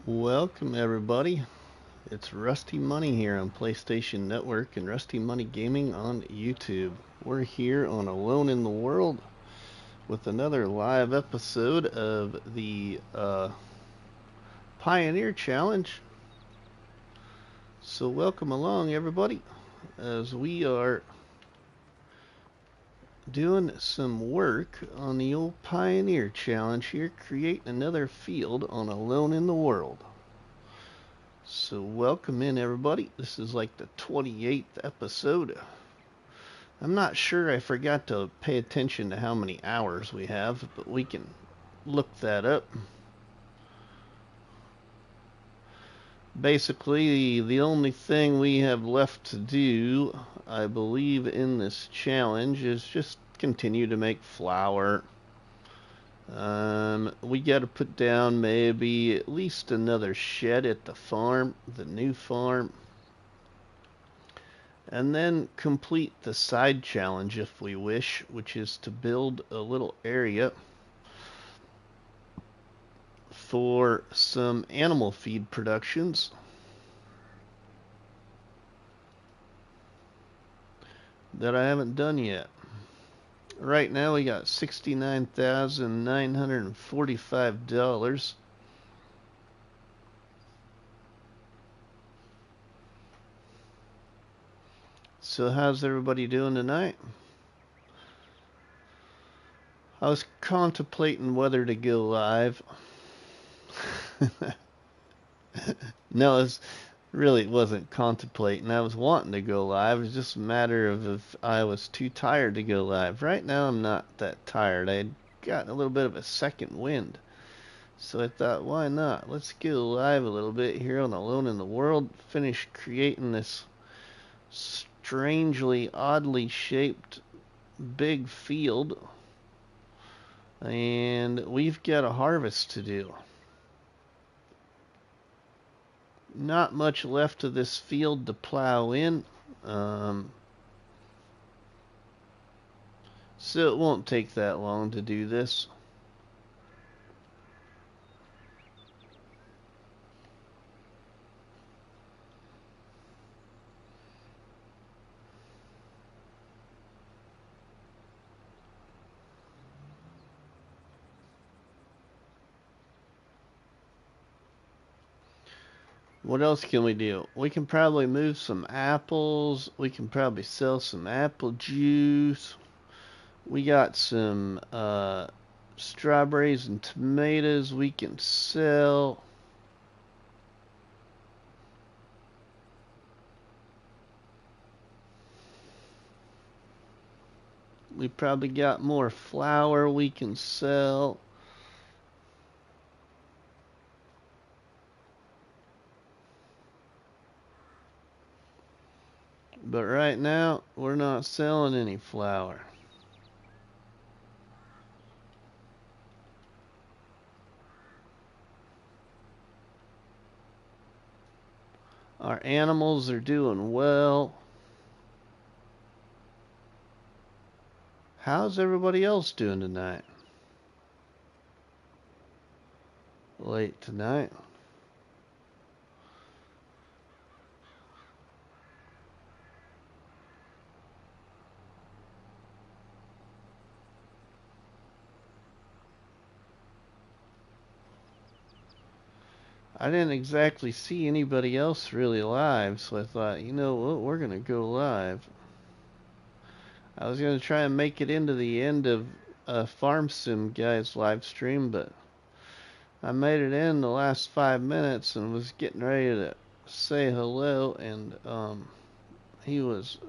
Welcome everybody. It's RustyMoney here on PlayStation Network and RustyMoney Gaming on YouTube. We're here on Alone in the World with another live episode of the Pioneer Challenge. So welcome along everybody as we are doing some work on the old Pioneer Challenge here, creating another field on Alone in the World. So welcome in everybody. This is like the 28th episode. I'm not sure, I forgot to pay attention to how many hours we have, but we can look that up. Basically, the only thing we have left to do, I believe, in this challenge is just continue to make flour. We got to put down maybe at least another shed at the farm, the new farm. And then complete the side challenge if we wish, which is to build a little area for some animal feed productions. That I haven't done yet. Right now we got $69,945. So how's everybody doing tonight? I was contemplating whether to go live. No, it wasn't contemplating. I was wanting to go live. It was just a matter of if I was too tired to go live. Right now I'm not that tired. I had gotten a little bit of a second wind. So I thought, why not? Let's go live a little bit here on Alone in the World. Finish creating this strangely, oddly shaped big field. And we've got a harvest to do. Not much left of this field to plow in. So it won't take that long to do this. What else can we do? We can probably move some apples. We can probably sell some apple juice. We got some strawberries and tomatoes we can sell. We probably got more flour we can sell. But right now, we're not selling any flour. Our animals are doing well. How's everybody else doing tonight? Late tonight. I didn't exactly see anybody else really live, so I thought, you know what, we're gonna go live. I was gonna try and make it into the end of a Farm Sim guy's live stream, but I made it in the last 5 minutes and was getting ready to say hello, and he was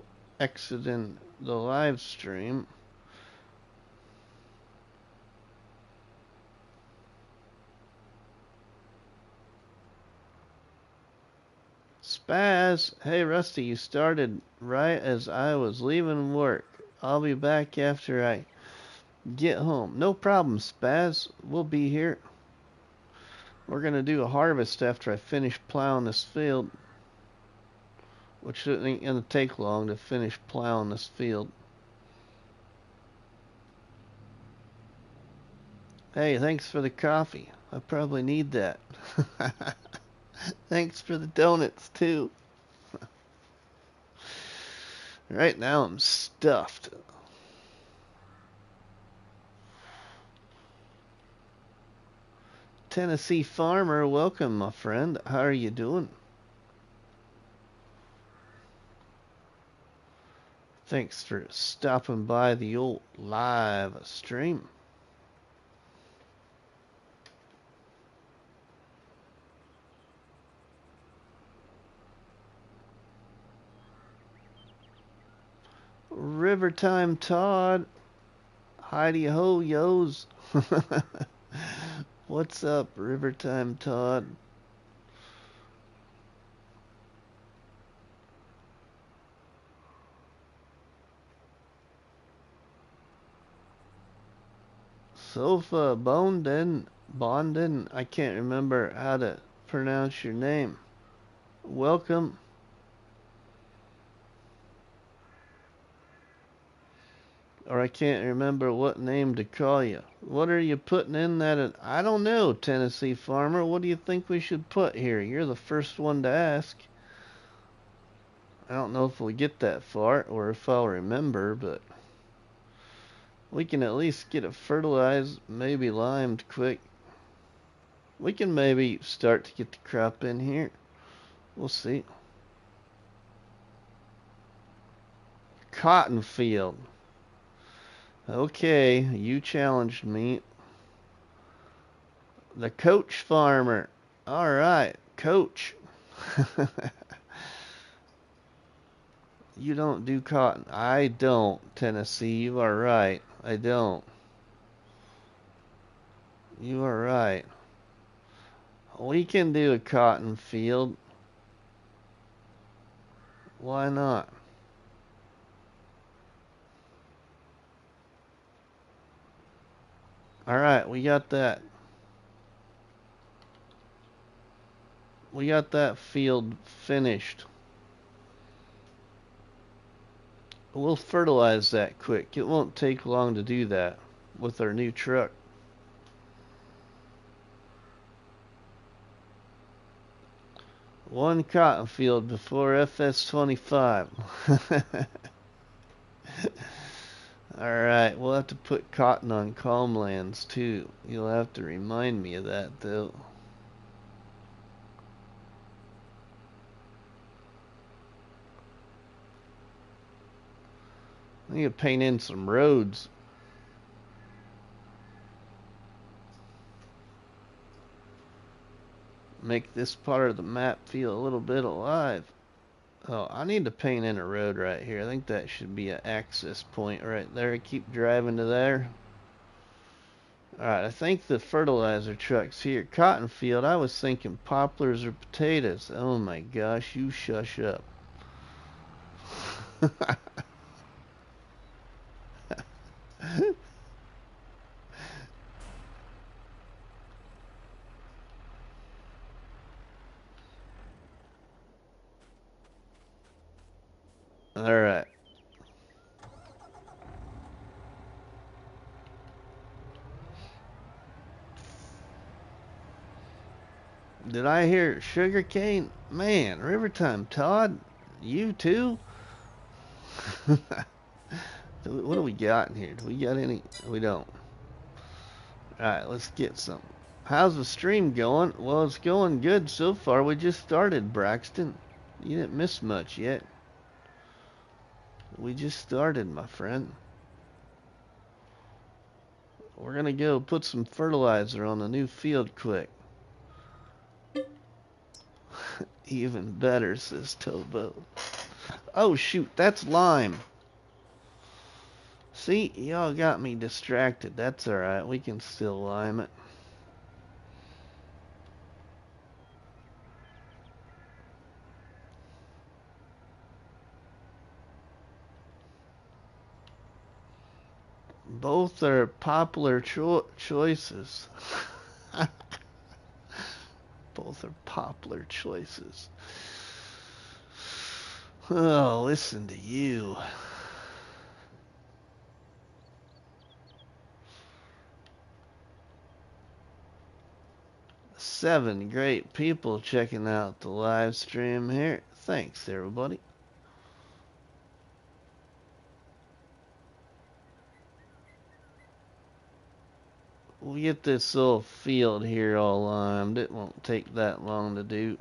exiting the live stream. Spaz, hey Rusty, you started right as I was leaving work. I'll be back after I get home. No problem, Spaz. We'll be here. We're gonna do a harvest after I finish plowing this field, which ain't gonna take long to finish plowing this field. Hey, thanks for the coffee. I probably need that. Thanks for the donuts, too. Right now I'm stuffed. Tennessee Farmer, welcome, my friend. How are you doing? Thanks for stopping by the old live stream. Rivertime Todd. Heidi ho, yos. What's up, Rivertime Todd? Sofa Bonden. I can't remember how to pronounce your name. Welcome. Or I can't remember what name to call you. What are you putting in that? I don't know, Tennessee Farmer. What do you think we should put here? You're the first one to ask. I don't know if we get that far or if I'll remember, but we can at least get it fertilized, maybe limed quick. We can maybe start to get the crop in here. We'll see. Cotton field. Okay, you challenged me. The Coach Farmer. All right, Coach. You don't do cotton. I don't, Tennessee. You are right. I don't. You are right. We can do a cotton field. Why not? Alright, we got that. We got that field finished. We'll fertilize that quick. It won't take long to do that with our new truck. One cotton field before FS25. Alright, we'll have to put cotton on calm lands too. You'll have to remind me of that though. I need to paint in some roads. Make this part of the map feel a little bit alive. Oh, I need to paint in a road right here. I think that should be an access point right there. Keep driving to there. Alright, I think the fertilizer truck's here. Cotton field, I was thinking poplars or potatoes. Oh my gosh, you shush up. Alright. Did I hear sugarcane? Man, Rivertime Todd, you too? What do we got in here? Do we got any? We don't. Alright, let's get some. How's the stream going? Well, it's going good so far. We just started, Braxton. You didn't miss much yet. We just started, my friend. We're gonna go put some fertilizer on the new field quick. Even better, says Tobo. Oh shoot, that's lime. See, y'all got me distracted. That's alright, we can still lime it. Both are popular choices. Both are popular choices. Oh, listen to you. 7 great people checking out the live stream here. Thanks, everybody. We'll get this little field here all limed. It won't take that long to do.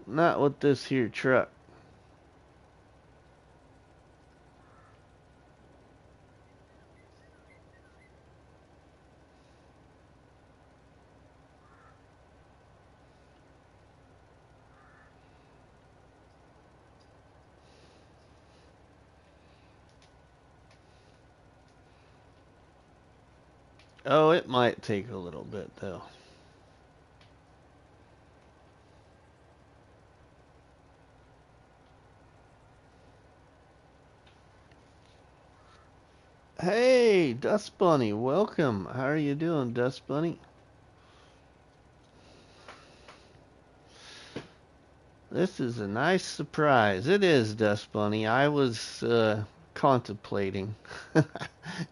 Not with this here truck. Oh, it might take a little bit though. Hey, Dust Bunny, welcome. How are you doing, Dust Bunny? This is a nice surprise. It is, Dust Bunny. I was contemplating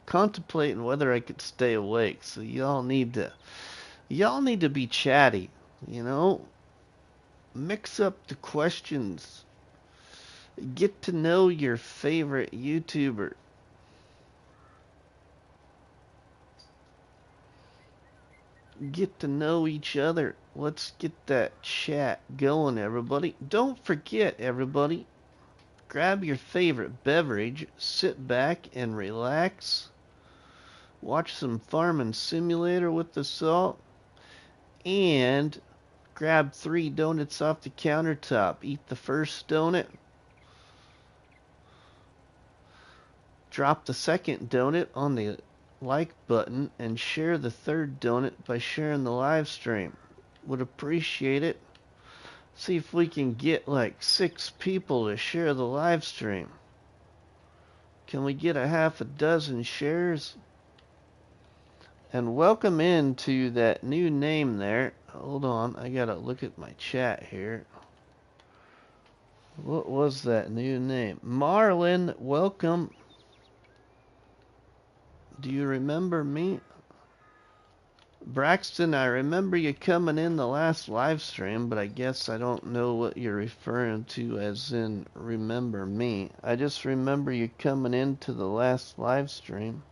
contemplating whether I could stay awake. So y'all need to be chatty, you know? Mix up the questions. Get to know your favorite YouTuber. Get to know each other. Let's get that chat going, everybody. Don't forget, everybody, grab your favorite beverage, sit back and relax, watch some Farming Simulator with the salt, and grab 3 donuts off the countertop. Eat the first donut, drop the second donut on the like button, and share the third donut by sharing the live stream. Would appreciate it. See if we can get like 6 people to share the live stream. Can we get a half a dozen shares? And welcome into that new name there. Hold on, I gotta look at my chat here. What was that new name? Marlin, welcome. Do you remember me? Braxton, I remember you coming in the last live stream, but I guess I don't know what you're referring to as in remember me. I just remember you coming into the last live stream.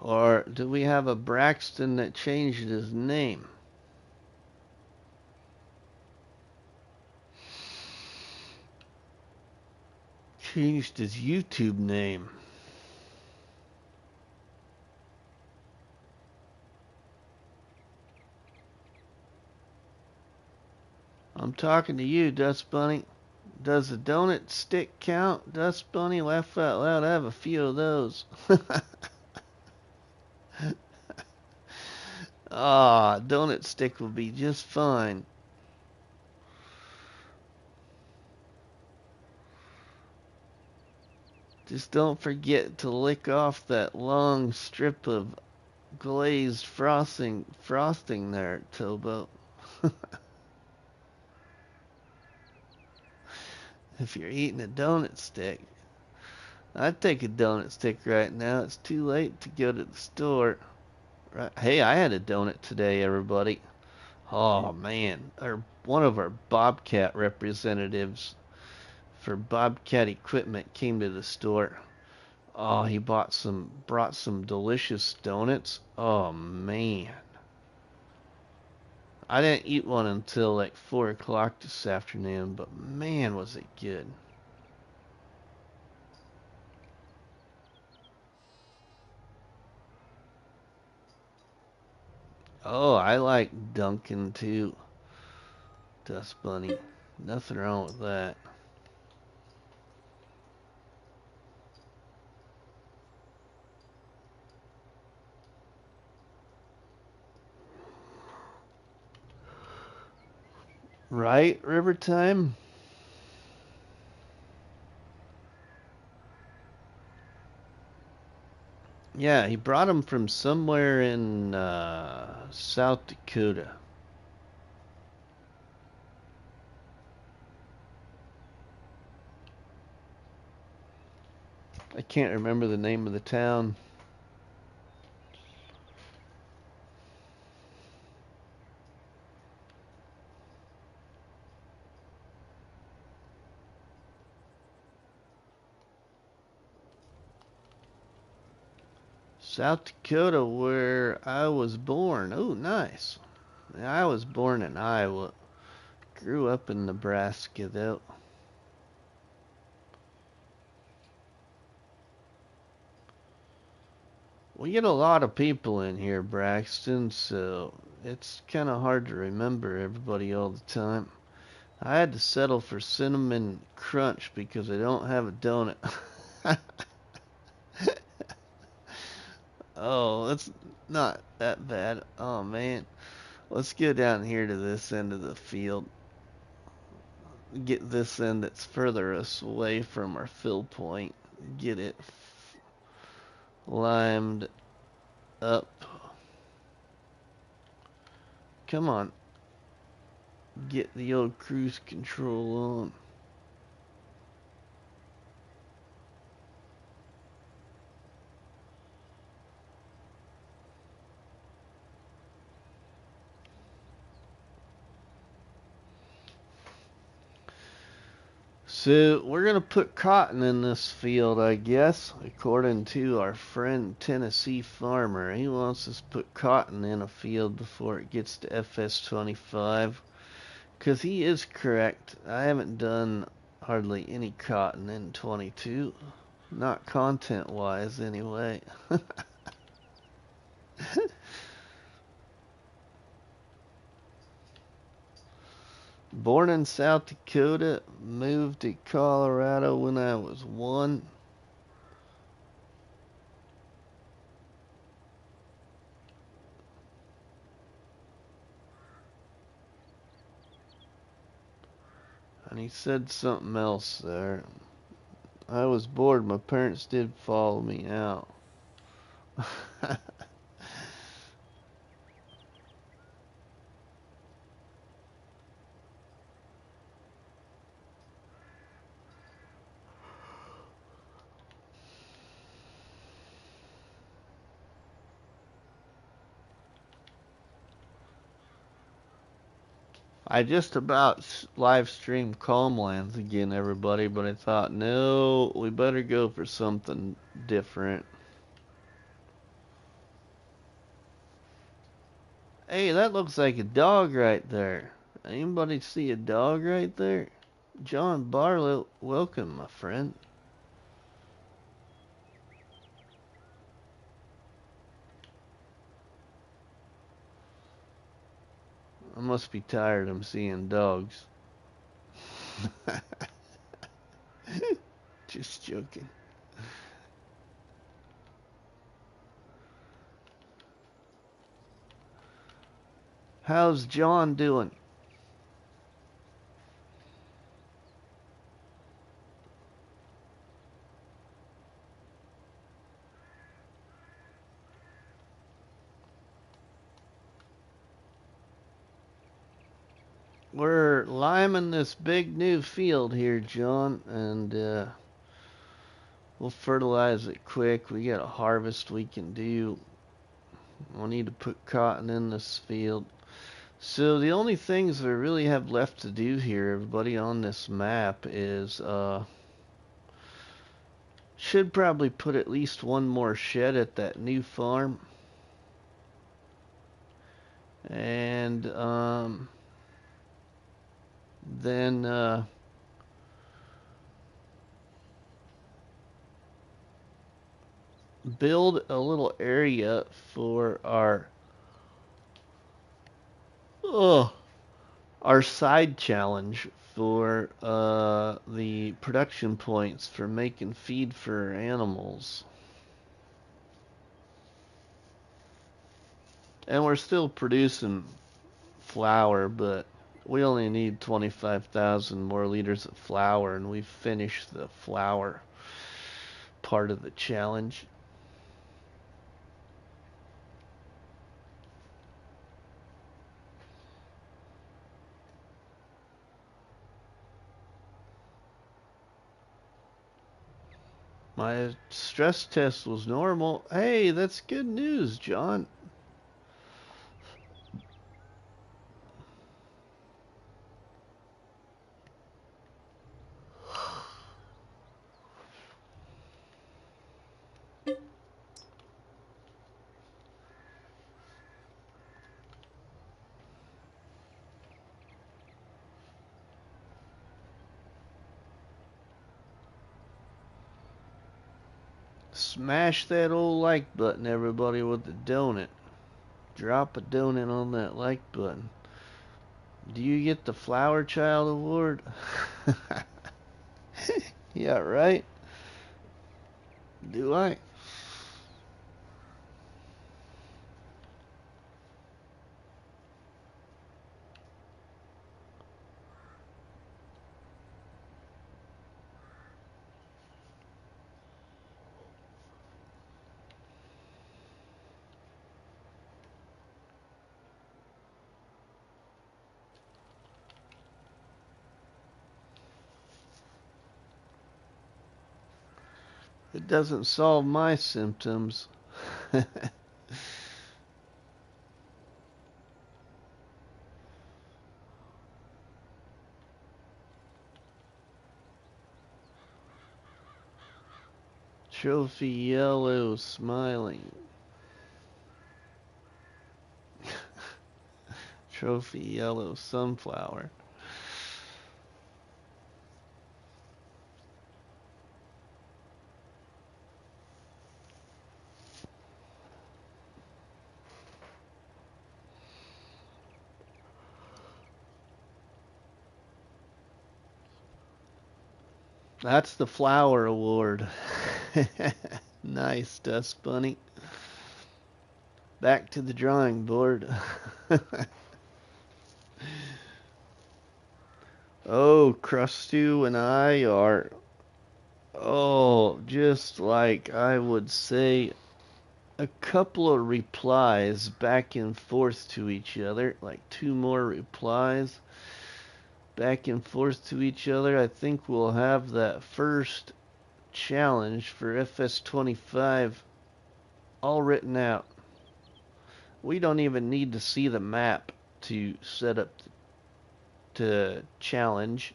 Or do we have a Braxton that changed his name? Changed his YouTube name. I'm talking to you, Dust Bunny. Does the donut stick count, Dust Bunny? Laugh out loud. I have a few of those. Ah, donut stick will be just fine. Just don't forget to lick off that long strip of glazed frosting there, Tobo. If you're eating a donut stick, I'd take a donut stick right now. It's too late to go to the store. Right? Hey, I had a donut today, everybody. Oh man, one of our Bobcat representatives for Bobcat equipment came to the store. Oh, he brought some delicious donuts. Oh man. I didn't eat one until like 4 o'clock this afternoon, but man was it good. Oh, I like Dunkin' too. Dust Bunny. Nothing wrong with that. Right, River Time? Yeah, he brought them from somewhere in South Dakota. I can't remember the name of the town. South Dakota, where I was born. Oh, nice. I was born in Iowa. Grew up in Nebraska, though. We get a lot of people in here, Braxton, so it's kind of hard to remember everybody all the time. I had to settle for Cinnamon Crunch because I don't have a donut. Oh, that's not that bad. Oh, man. Let's go down here to this end of the field. Get this end that's further us away from our fill point. Get it limed up. Come on. Get the old cruise control on. So we're gonna put cotton in this field, I guess, according to our friend Tennessee Farmer. He wants us to put cotton in a field before it gets to FS25. Because he is correct. I haven't done hardly any cotton in 22. Not content-wise, anyway. Born in South Dakota, moved to Colorado when I was 1. And he said something else there. I was bored. My parents did follow me out. I just about live streamed Calmlands again, everybody, but I thought, no, we better go for something different. Hey, that looks like a dog right there. Anybody see a dog right there? John Barlow, welcome, my friend. I must be tired. I'm seeing dogs. Just joking. How's John doing? We're liming this big new field here, John, and we'll fertilize it quick. We got a harvest we can do. We'll need to put cotton in this field. So the only things we really have left to do here, everybody, on this map is should probably put at least one more shed at that new farm. And then build a little area for our side challenge for the production points for making feed for animals. And we're still producing flour, but we only need 25,000 more liters of flour, and we've finished the flour part of the challenge. My stress test was normal. Hey, that's good news, John. Smash that old like button, everybody, with the donut. Drop a donut on that like button. Do you get the Flower Child Award? Yeah, right? Do I? It doesn't solve my symptoms. Trophy yellow smiling. Trophy yellow sunflower. That's the flower award. Nice, Dust Bunny. Back to the drawing board. Oh, Crustu and I are, just like I would say, a couple of replies back and forth to each other, like two more replies back and forth to each other. I think we'll have that first challenge for FS25 all written out. We don't even need to see the map to set up to challenge.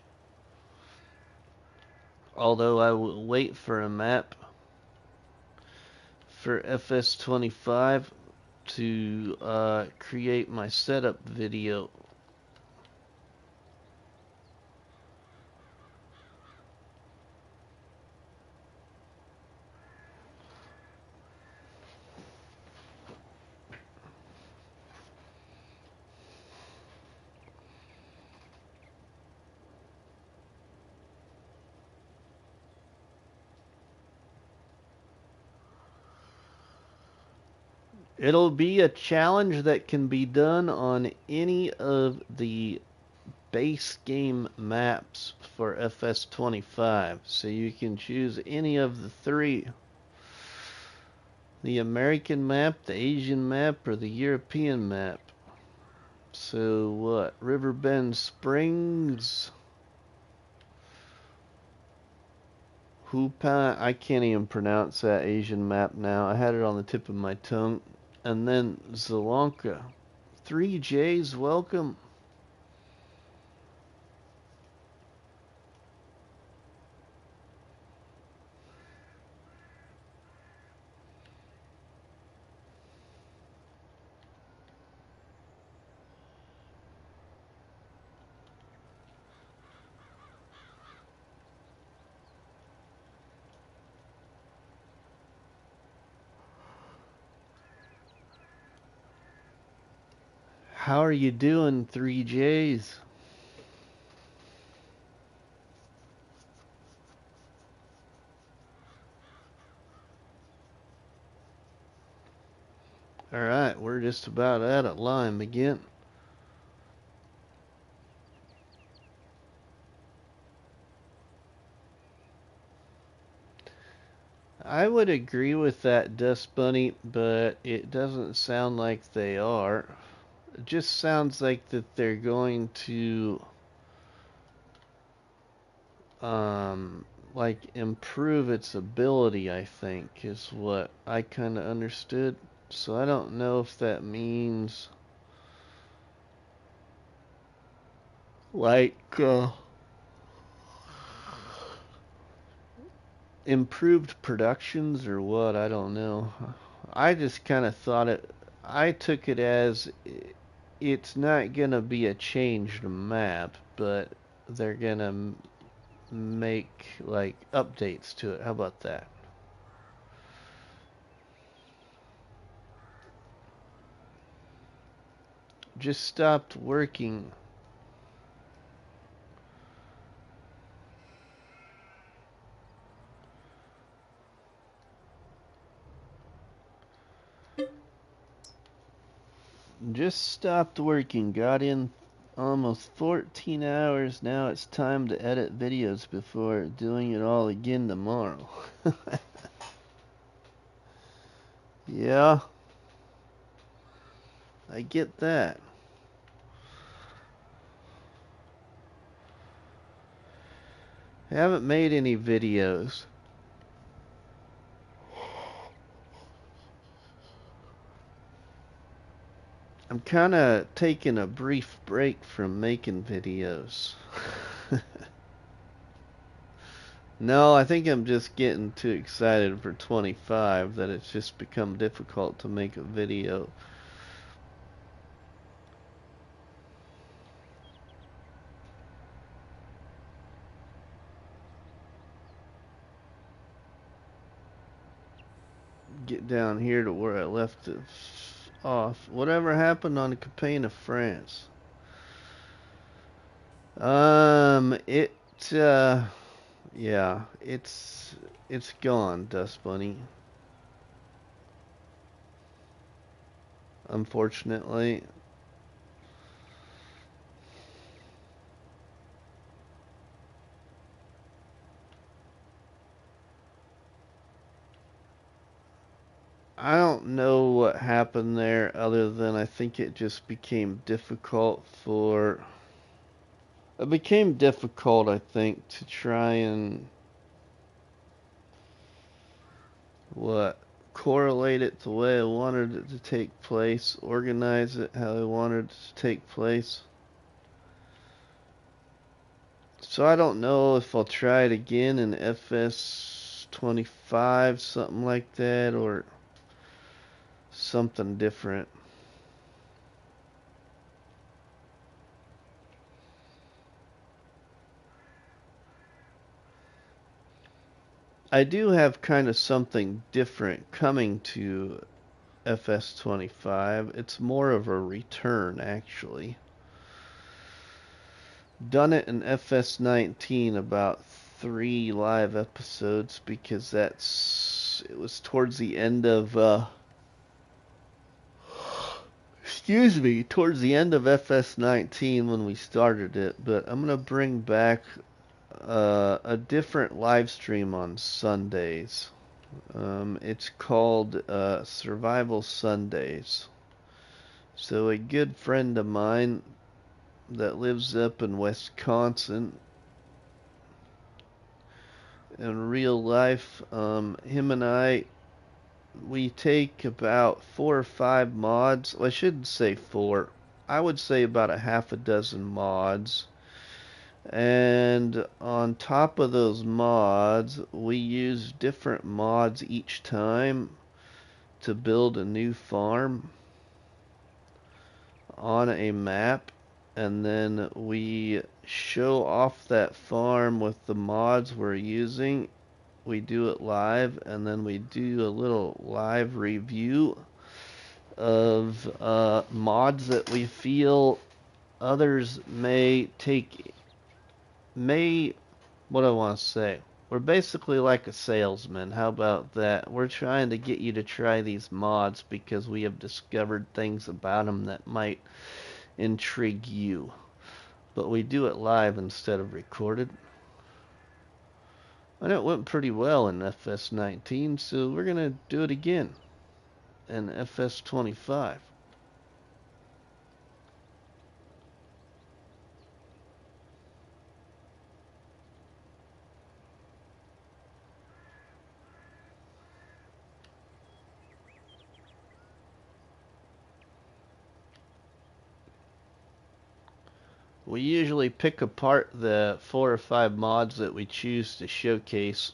Although I will wait for a map for FS25 to create my setup video. It'll be a challenge that can be done on any of the base game maps for FS25. So you can choose any of the three. The American map, the Asian map, or the European map. So what? Riverbend Springs. Hupan. I can't even pronounce that Asian map now. I had it on the tip of my tongue. And then Zelonka. 3J's, welcome. How are you doing, 3J's? Alright, we're just about at it. Line begin. I would agree with that, Dust Bunny, but it doesn't sound like they are. It just sounds like that they're going to like improve its ability, I think, is what I kind of understood. So I don't know if that means like improved productions or what. I don't know. I just kind of thought it. I took it as it's not gonna be a changed map, but they're gonna make like updates to it. How about that? Just stopped working. Just stopped working. Got in almost 14 hours. Now it's time to edit videos before doing it all again tomorrow. Yeah, I get that. I haven't made any videos. I'm kind of taking a brief break from making videos. No, I think I'm just getting too excited for 25 that it's just become difficult to make a video. Get down here to where I left it off. Whatever happened on the campaign of France? It, uh, yeah, it's gone, Dust Bunny. Unfortunately. I don't know what happened there other than I think it just became difficult for it became difficult, I think, to try and what correlate it the way I wanted it to take place, organize it how I wanted it to take place. So I don't know if I'll try it again in FS25, something like that, or something different. I do have kind of something different coming to FS25. It's more of a return, actually. Done it in FS19 about 3 live episodes because it was towards the end of excuse me, towards the end of FS19 when we started it, but I'm gonna bring back a different live stream on Sundays. It's called Survival Sundays. So a good friend of mine that lives up in Wisconsin in real life, him and we take about 4 or 5 mods. Well, I shouldn't say four. I would say about a half a dozen mods. And on top of those mods, we use different mods each time to build a new farm on a map, and then we show off that farm with the mods we're using. We do it live, and then we do a little live review of mods that we feel others may what do I want to say? We're basically like a salesman. How about that? We're trying to get you to try these mods because we have discovered things about them that might intrigue you. But we do it live instead of recorded. And it went pretty well in FS19, so we're going to do it again in FS25. We usually pick apart the 4 or 5 mods that we choose to showcase.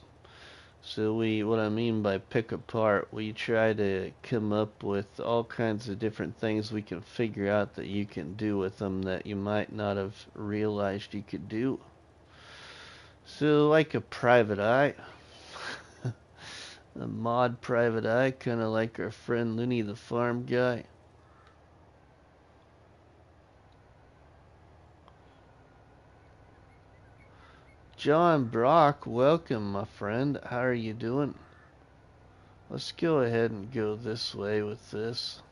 So what I mean by pick apart, we try to come up with all kinds of different things we can figure out that you can do with them that you might not have realized you could do. So like a private eye, a mod private eye, kind of like our friend Looney the farm guy. John Brock, welcome my friend. How are you doing? Let's go ahead and go this way with this.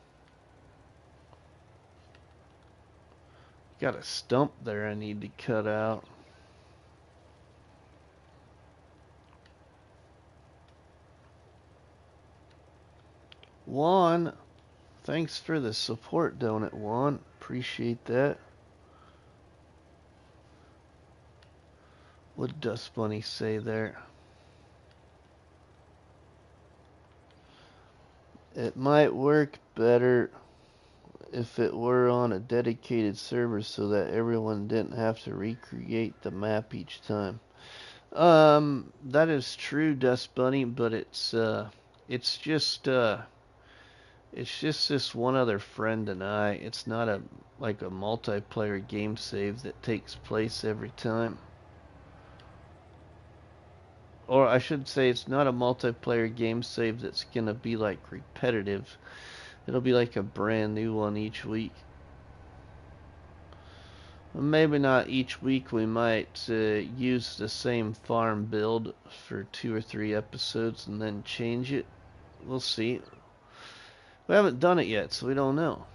Got a stump there I need to cut out. Juan, thanks for the support donut, Juan. Appreciate that. What did Dust Bunny say there? It might work better if it were on a dedicated server so that everyone didn't have to recreate the map each time. That is true, Dust Bunny, but it's just this one other friend and I. It's not like a multiplayer game save that takes place every time. Or I should say it's not a multiplayer game save that's gonna be like repetitive. It'll be like a brand new one each week. Maybe not each week. We might use the same farm build for 2 or 3 episodes and then change it. We'll see. We haven't done it yet, so we don't know.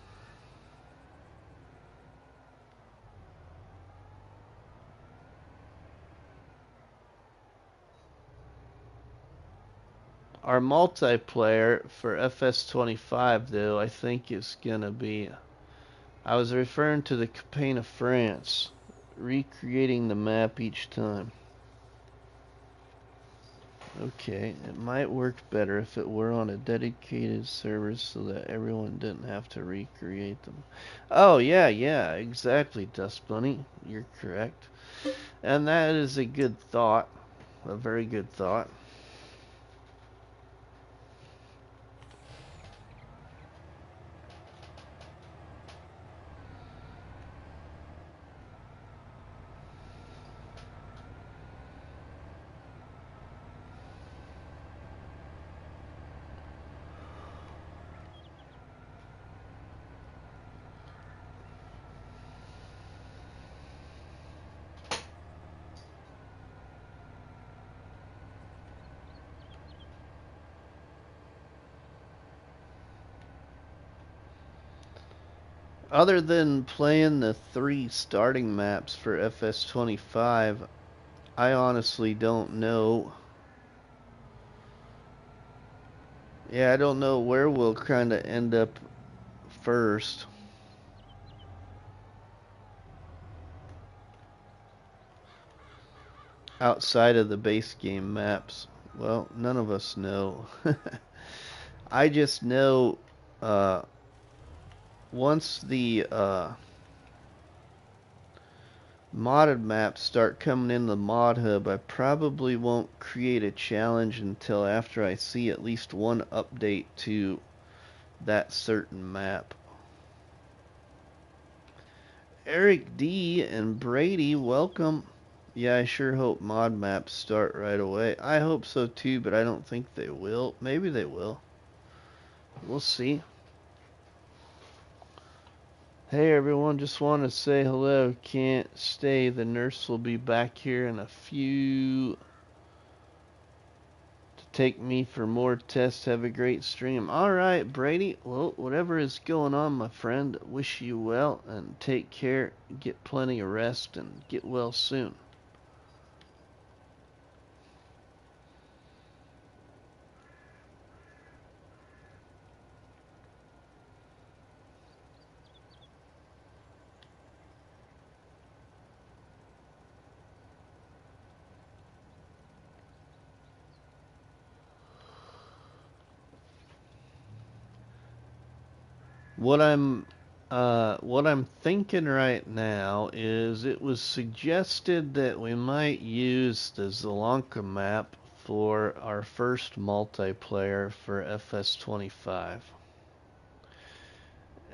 Our multiplayer for FS25, though, I think is gonna be... I was referring to the campaign of France, recreating the map each time. Okay, it might work better if it were on a dedicated server so that everyone didn't have to recreate them. Oh, yeah, exactly, Dust Bunny. You're correct. And that is a good thought. A very good thought. Other than playing the 3 starting maps for FS25, I honestly don't know. Yeah, I don't know where we'll kind of end up first. Outside of the base game maps. Well, none of us know. I just know once the modded maps start coming in the mod hub, I probably won't create a challenge until after I see at least one update to that certain map. Eric D and Brady, welcome. Yeah, I sure hope mod maps start right away. I hope so too, but I don't think they will. Maybe they will. We'll see. Hey everyone, just want to say hello. Can't stay. The nurse will be back here in a few to take me for more tests. Have a great stream. Alright, Brady. Well, whatever is going on, my friend, wish you well and take care. Get plenty of rest and get well soon. What I'm What I'm thinking right now is it was suggested that we might use the Zelonka map for our first multiplayer for FS25.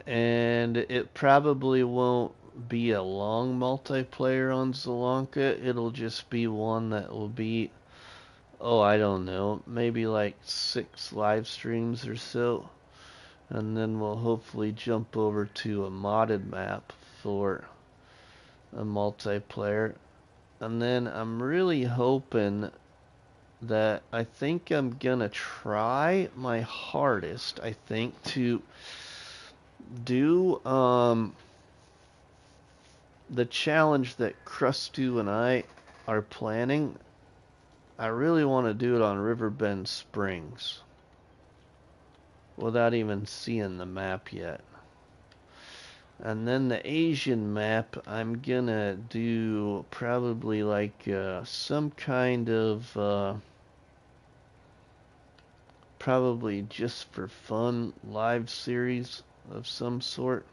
And it probably won't be a long multiplayer on Zelonka. It'll just be one that will be, oh, I don't know, maybe like 6 live streams or so. And then we'll hopefully jump over to a modded map for a multiplayer. And then I'm really hoping that I think I'm gonna try my hardest, I think, to do the challenge that Crustu and I are planning. I really want to do it on Riverbend Springs without even seeing the map yet. And then the Asian map, I'm gonna do probably like some kind of probably just for fun live series of some sort.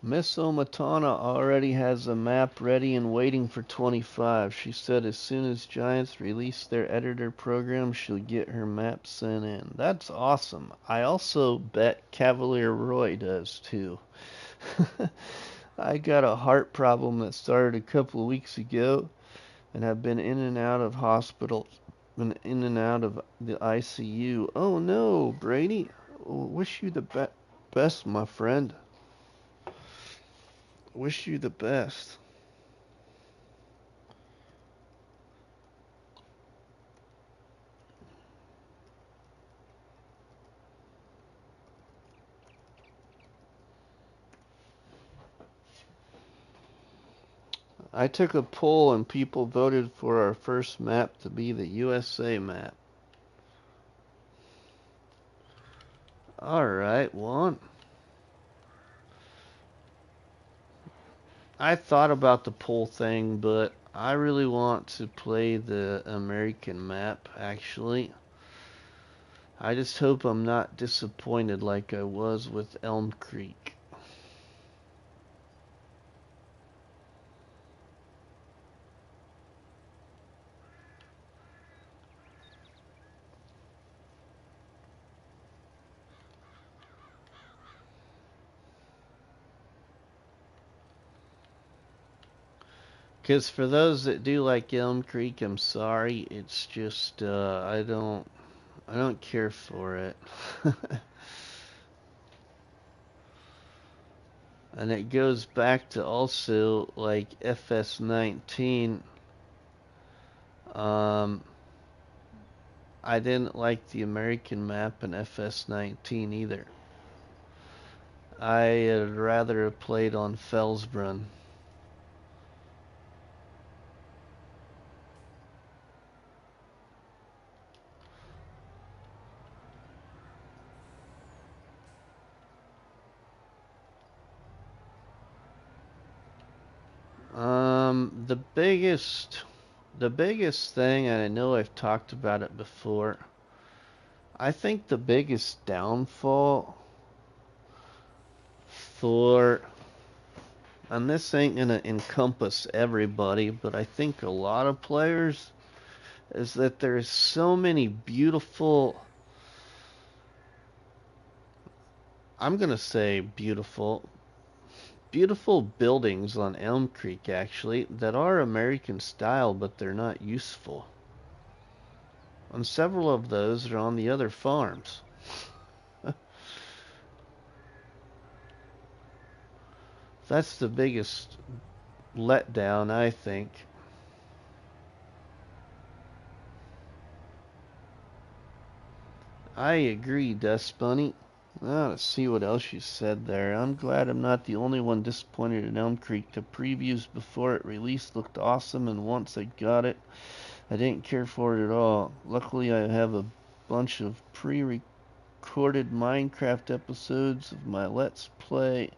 Miss Omatana already has a map ready and waiting for 25. She said as soon as Giants release their editor program, she'll get her map sent in. That's awesome. I also bet Cavalier Roy does too. I got a heart problem that started a couple of weeks ago and have been in and out of hospitals and in and out of the ICU. Oh no, Brady. Wish you the best, my friend. Wish you the best. I took a poll and people voted for our first map to be the USA map. Alright, Juan. I thought about the poll thing, but I really want to play the American map, actually. I just hope I'm not disappointed like I was with Elm Creek. Because for those that do like Elm Creek, I'm sorry. It's just I don't care for it. And it goes back to also like FS19. Um, I didn't like the American map in FS19 either. I'd rather have played on Felsbrunn. The biggest thing, and I know I've talked about it before, I think the biggest downfall for, and this ain't gonna encompass everybody, but I think a lot of players, is that there's so many beautiful, I'm gonna say beautiful buildings on Elm Creek actually that are American style, but they're not useful. And several of those are on the other farms. That's the biggest letdown, I think. I agree, Dust Bunny. Let's see what else you said there. I'm glad I'm not the only one disappointed in Elm Creek. The previews before it released looked awesome, and once I got it, I didn't care for it at all. Luckily, I have a bunch of recorded Minecraft episodes of my Let's Play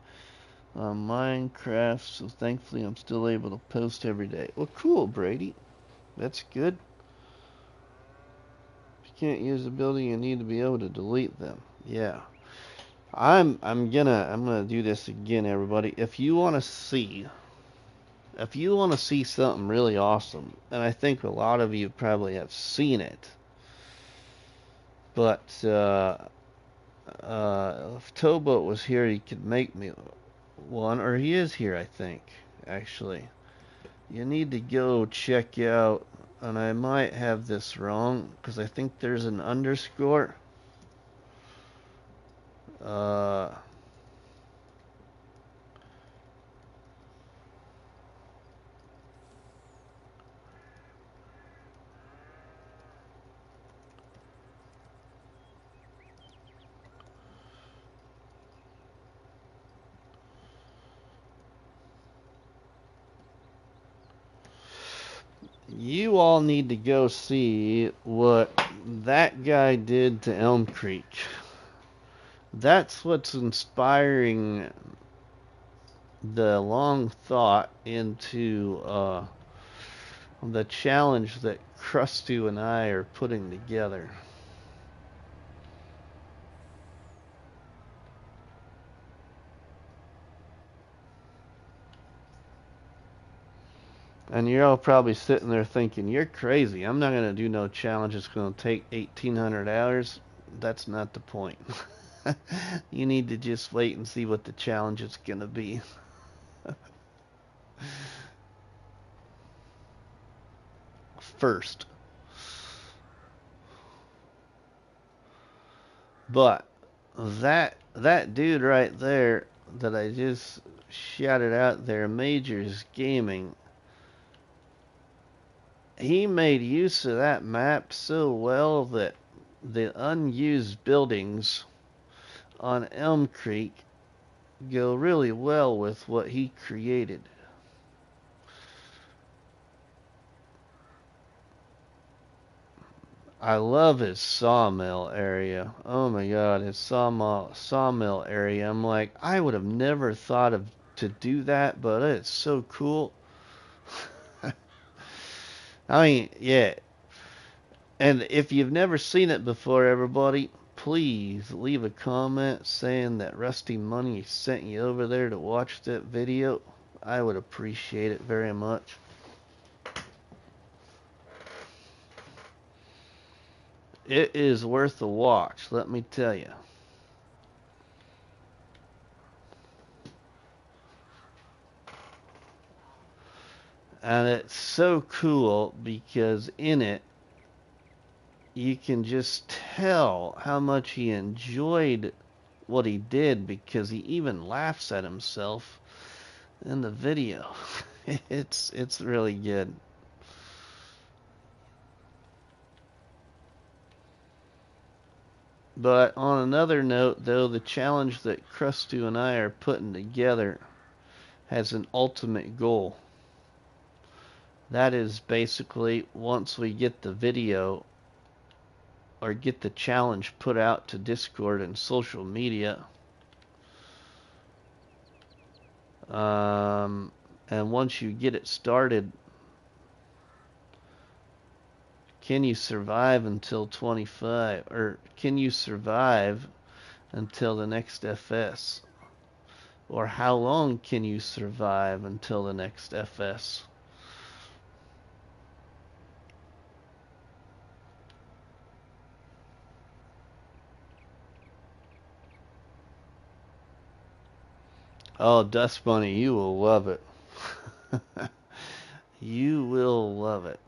on Minecraft, so thankfully I'm still able to post every day. Well, cool, Brady. That's good. If you can't use the building, you need to be able to delete them. Yeah. I'm gonna do this again, everybody. If you wanna see something really awesome, and I think a lot of you probably have seen it, but if Towboat was here, he could make me one, or he is here, I think, actually. You need to go check out, and I might have this wrong, because I think there's an underscore. You all need to go see what that guy did to Elm Creek. That's what's inspiring the long thought into the challenge that Krusty and I are putting together. And you're all probably sitting there thinking, you're crazy. I'm not going to do no challenge that's going to take 1,800 hours. That's not the point. You need to just wait and see what the challenge is going to be. First. But that dude right there that I just shouted out there, Majors Gaming, he made use of that map so well that the unused buildings on Elm Creek go really well with what he created. I love his sawmill area. Oh my god, his sawmill area. I'm like, I would have never thought of to do that, but it's so cool. I mean, yeah. And if you've never seen it before, everybody, please leave a comment saying that RustyMoney sent you over there to watch that video. I would appreciate it very much. It is worth a watch, let me tell you. And it's so cool because in it, you can just tell how much he enjoyed what he did, because he even laughs at himself in the video. It's really good. But on another note, though, the challenge that Krusty and I are putting together has an ultimate goal. That is basically, once we get the video or get the challenge put out to Discord and social media, and once you get it started, can you survive until 25, or can you survive until the next FS? Or how long can you survive until the next FS? Oh, Dust Bunny, you will love it. You will love it.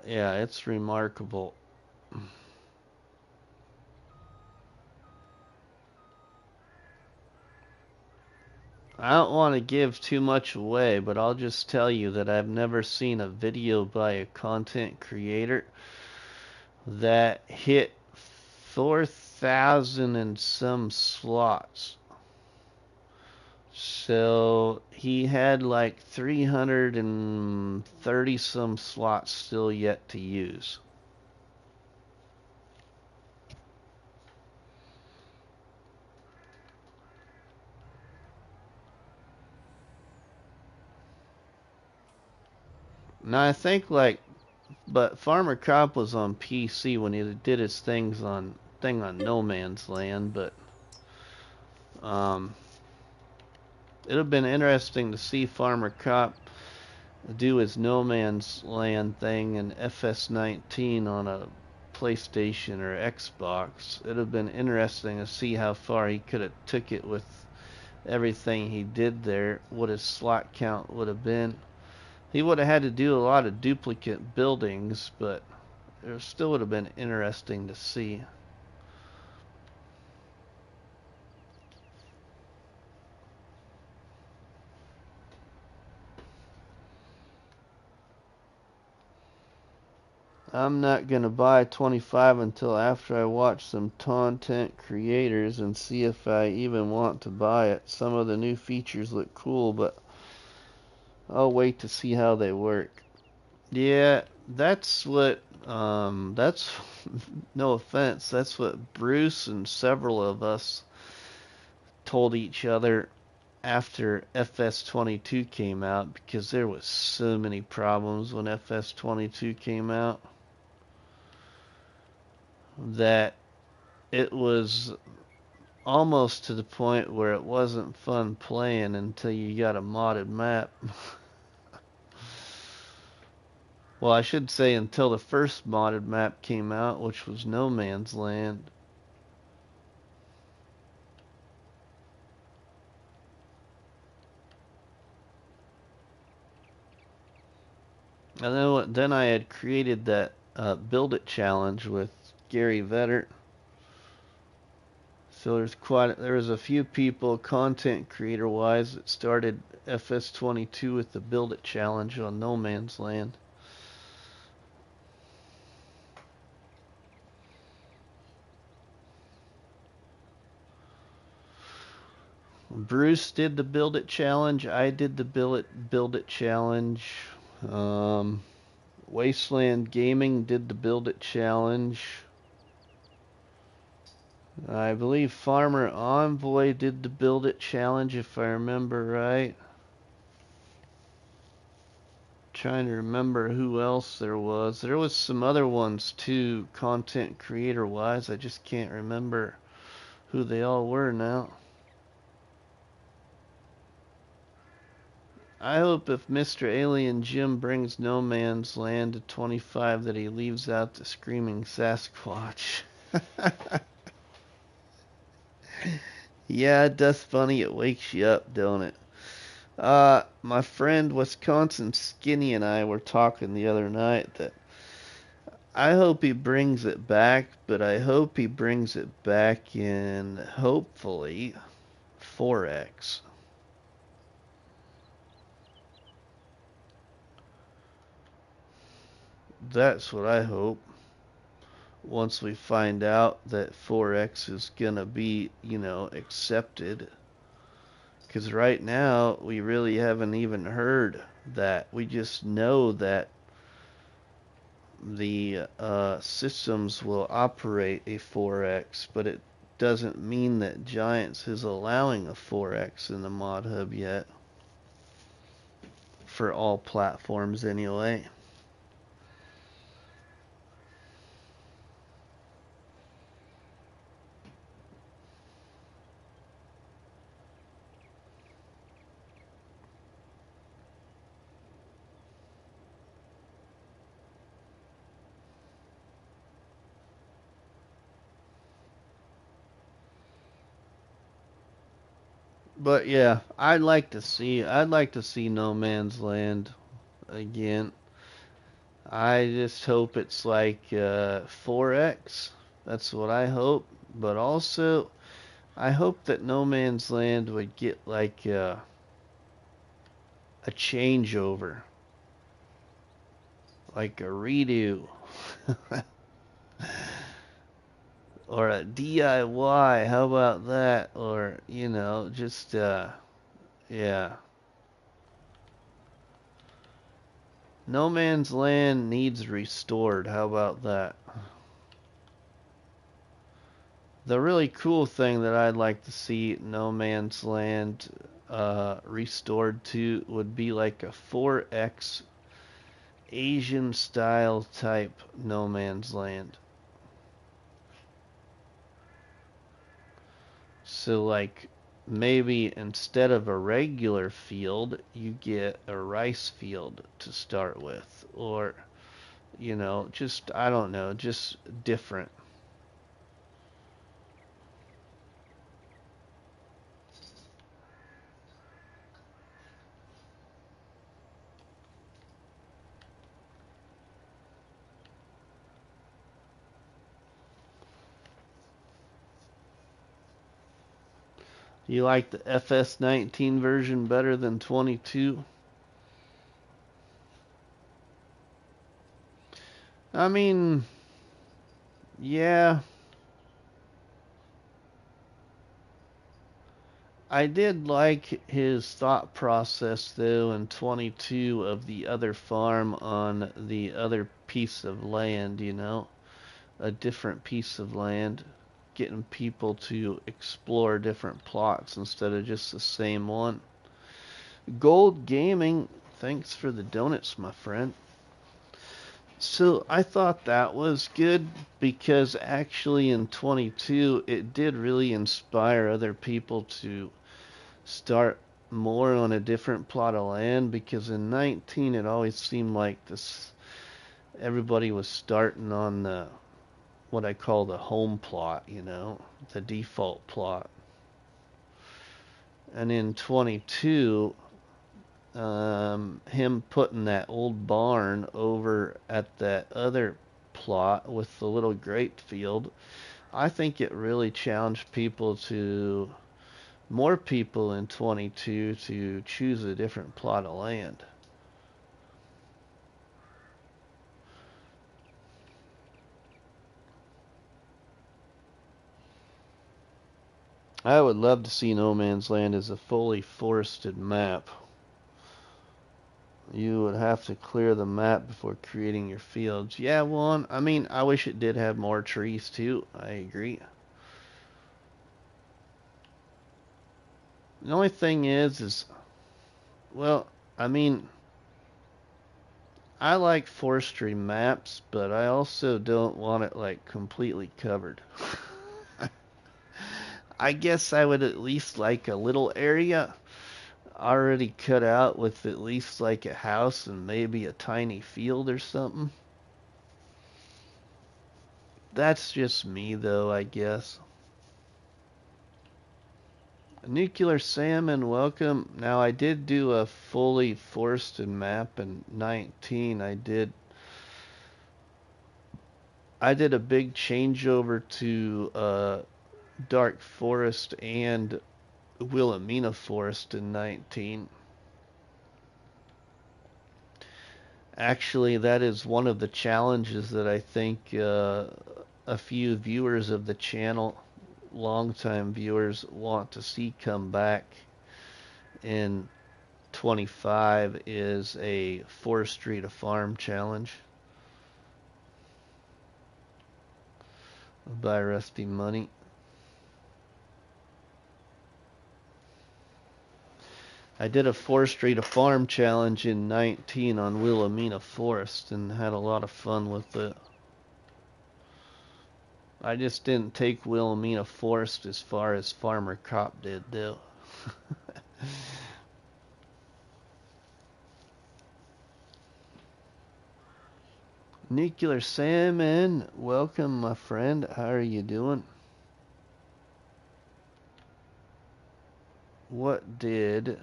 Yeah, it's remarkable. I don't want to give too much away, but I'll just tell you that I've never seen a video by a content creator that hit 4,000 and some slots So he had like 330 some slots still yet to use. Now I think but Farmer Cop was on PC when he did his thing on No Man's Land, but um, it'd have been interesting to see Farmer Cop do his No Man's Land thing in FS19 on a PlayStation or Xbox. It'd have been interesting to see how far he could have took it with everything he did there, what his slot count would have been. He would have had to do a lot of duplicate buildings, but it still would have been interesting to see. I'm not gonna buy 25 until after I watch some content creators and see if I even want to buy it. Some of the new features look cool, but I'll wait to see how they work. Yeah, that's what, that's, no offense, that's what Bruce and several of us told each other after FS22 came out, because there was so many problems when FS22 came out that it was almost to the point where it wasn't fun playing until you got a modded map. Well, I should say until the first modded map came out, which was No Man's Land. And then I had created that Build It challenge with Gary Vetter. So there was a few people, content creator wise, that started FS22 with the Build It challenge on No Man's Land. Bruce did the Build It challenge. I did the Build It challenge. Um, Wasteland Gaming did the Build It challenge. I believe Farmer Envoy did the Build It challenge, if I remember right. Trying to remember who else there was. There was some other ones too, content creator wise. I just can't remember who they all were now. I hope if Mr. Alien Jim brings No Man's Land to 25 that he leaves out the Screaming Sasquatch. Yeah, it does funny. It wakes you up, don't it? My friend Wisconsin Skinny and I were talking the other night that I hope he brings it back, but I hope he brings it back in, hopefully, 4X. That's what I hope. Once we find out that 4X is gonna be, accepted. Because right now, we really haven't even heard that. We just know that the systems will operate a 4X, but it doesn't mean that Giants is allowing a 4X in the mod hub yet. For all platforms, anyway. But yeah, I'd like to see No Man's Land again. I just hope it's like 4X. That's what I hope. But also, I hope that No Man's Land would get like a changeover, like a redo, or a DIY. How about that? Or just Yeah. No Man's Land needs restored. How about that? The really cool thing that I'd like to see No Man's Land restored to would be like a 4X Asian style type No Man's Land. So like maybe instead of a regular field, you get a rice field to start with, or just I don't know, just different. You like the FS19 version better than 22? I mean, yeah, I did like his thought process though in 22 of the other farm on the other piece of land, a different piece of land, getting people to explore different plots instead of just the same one. Gold Gaming, thanks for the donuts, my friend. So I thought that was good because actually in 22 it did really inspire other people to start more on a different plot of land, because in 19 it always seemed like this everybody was starting on the what I call the home plot, the default plot. And in 22, him putting that old barn over at that other plot with the little grape field, I think it really challenged more people in 22 to choose a different plot of land. I would love to see No Man's Land as a fully forested map. You would have to clear the map before creating your fields. Yeah, well, I mean, I wish it did have more trees too. I agree. The only thing is, well, I mean, I like forestry maps, but I also don't want it like completely covered. I guess I would at least like a little area already cut out with at least like a house and maybe a tiny field or something. That's just me though, I guess. Nuclear Salmon, welcome. Now I did do a fully forested map in 19. I did a big changeover to dark forest and Wilhelmina forest in 19. Actually, that is one of the challenges that I think a few viewers of the channel, longtime viewers, want to see come back in 25 is a forestry to farm challenge by RustyMoney. I did a forestry to farm challenge in 19 on Wilhelmina Forest and had a lot of fun with it. I just didn't take Wilhelmina Forest as far as Farmer Cop did, though. Nuclear Salmon, welcome, my friend. How are you doing? What did...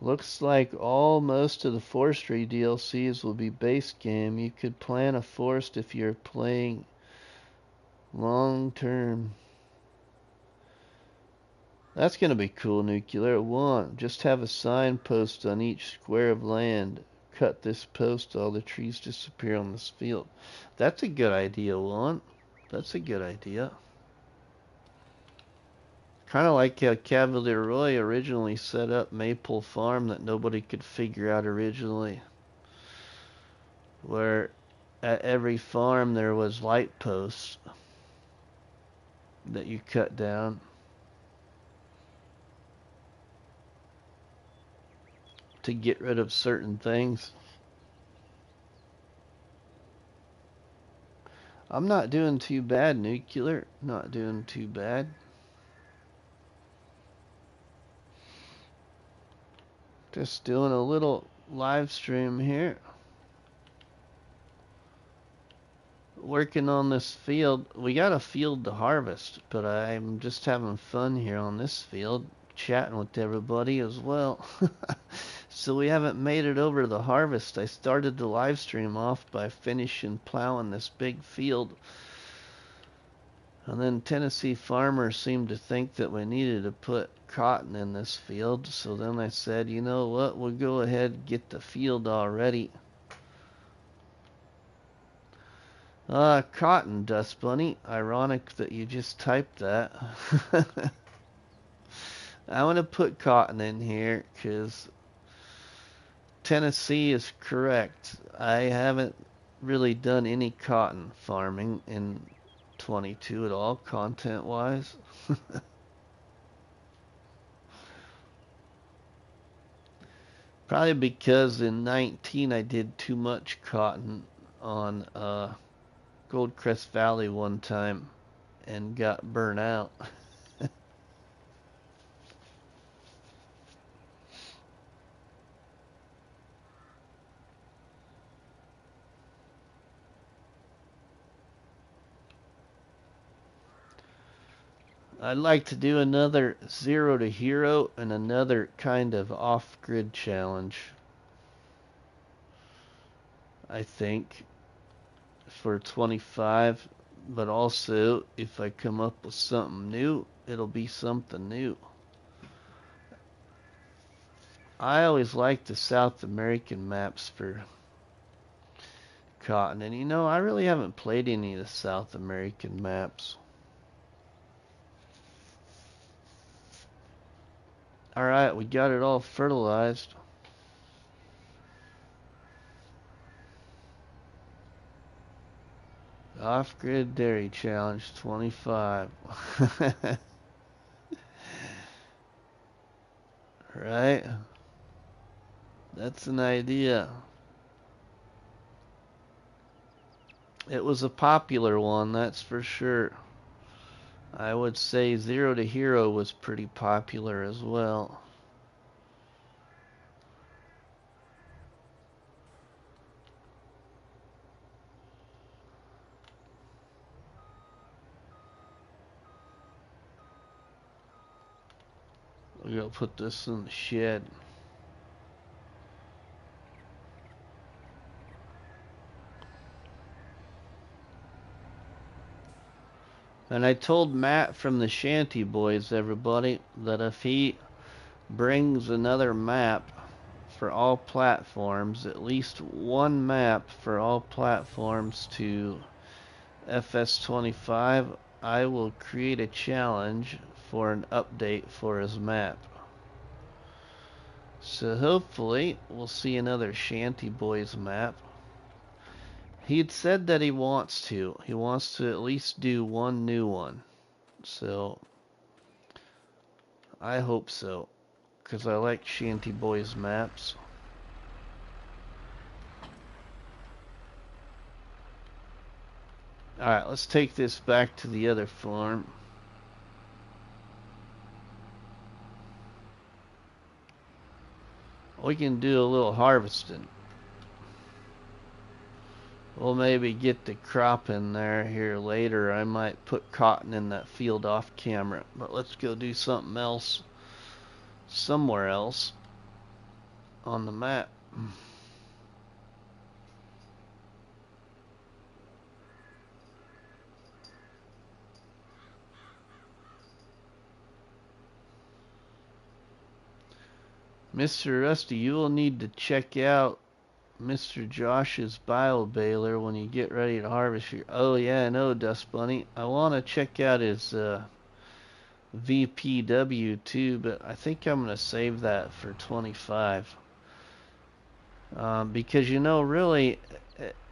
Looks like most of the forestry DLCs will be base game. You could plan a forest if you're playing long term. That's gonna be cool, Nuclear. One, just have a signpost on each square of land. Cut this post, all the trees disappear on this field. That's a good idea, Juan. That's a good idea. Kind of like how Cavalier Roy originally set up Maple Farm that nobody could figure out originally. Where at every farm there was light posts that you cut down to get rid of certain things. I'm not doing too bad, Nuclear. Not doing too bad. Just doing a little live stream here. Working on this field. We got a field to harvest, but I'm just having fun here on this field, chatting with everybody as well. So we haven't made it over to the harvest. I started the live stream off by finishing plowing this big field. And then Tennessee farmers seemed to think that we needed to put cotton in this field. So then I said, you know what, we'll go ahead and get the field all ready. Cotton, Dust Bunny. Ironic that you just typed that. I want to put cotton in here because Tennessee is correct. I haven't really done any cotton farming in 22 at all, content-wise. Probably because in 19 I did too much cotton on Goldcrest Valley one time and got burnt out. I'd like to do another Zero to Hero and another kind of off-grid challenge, I think, for 25. But also, if I come up with something new, it'll be something new. I always like the South American maps for cotton. And you know, I really haven't played any of the South American maps. Alright, we got it all fertilized. Off-grid dairy challenge 25. Right? That's an idea. It was a popular one, that's for sure. I would say Zero to Hero was pretty popular as well. We're gonna put this in the shed. And I told Matt from the Shanty Boys, everybody, that if he brings another map for all platforms, at least one map for all platforms to FS25, I will create a challenge for an update for his map. So hopefully we'll see another Shanty Boys map. He'd said that he wants to. He wants to at least do one new one. So I hope so, because I like Shanty Boys maps. Alright, let's take this back to the other farm. We can do a little harvesting. We'll maybe get the crop in there here later. I might put cotton in that field off camera. But let's go do something else somewhere else on the map. Mr. Rusty, you will need to check out Mr. Josh's bio baler when you get ready to harvest your... Oh yeah, I know, Dust Bunny. I want to check out his VPW too, but I think I'm going to save that for 25. Because, you know, really,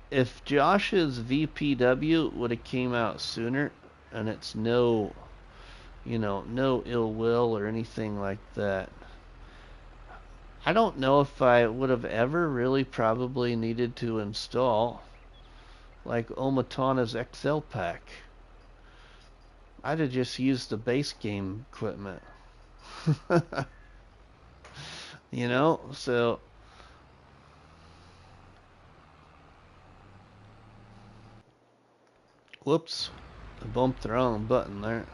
if Josh's VPW would have came out sooner, and it's no, you know, no ill will or anything like that, I don't know if I would have ever really probably needed to install like Omatana's XL pack. I'd have just used the base game equipment. You know, so whoops, I bumped the wrong button there.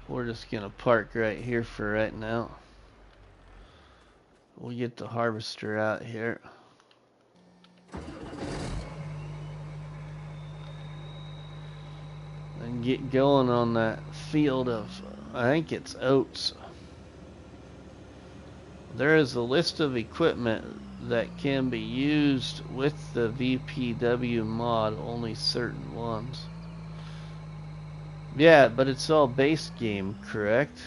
We're just gonna park right here for right now. We'll get the harvester out here. And get going on that field of, I think it's oats. There is a list of equipment that can be used with the VPW mod, only certain ones. Yeah, but it's all base game, correct?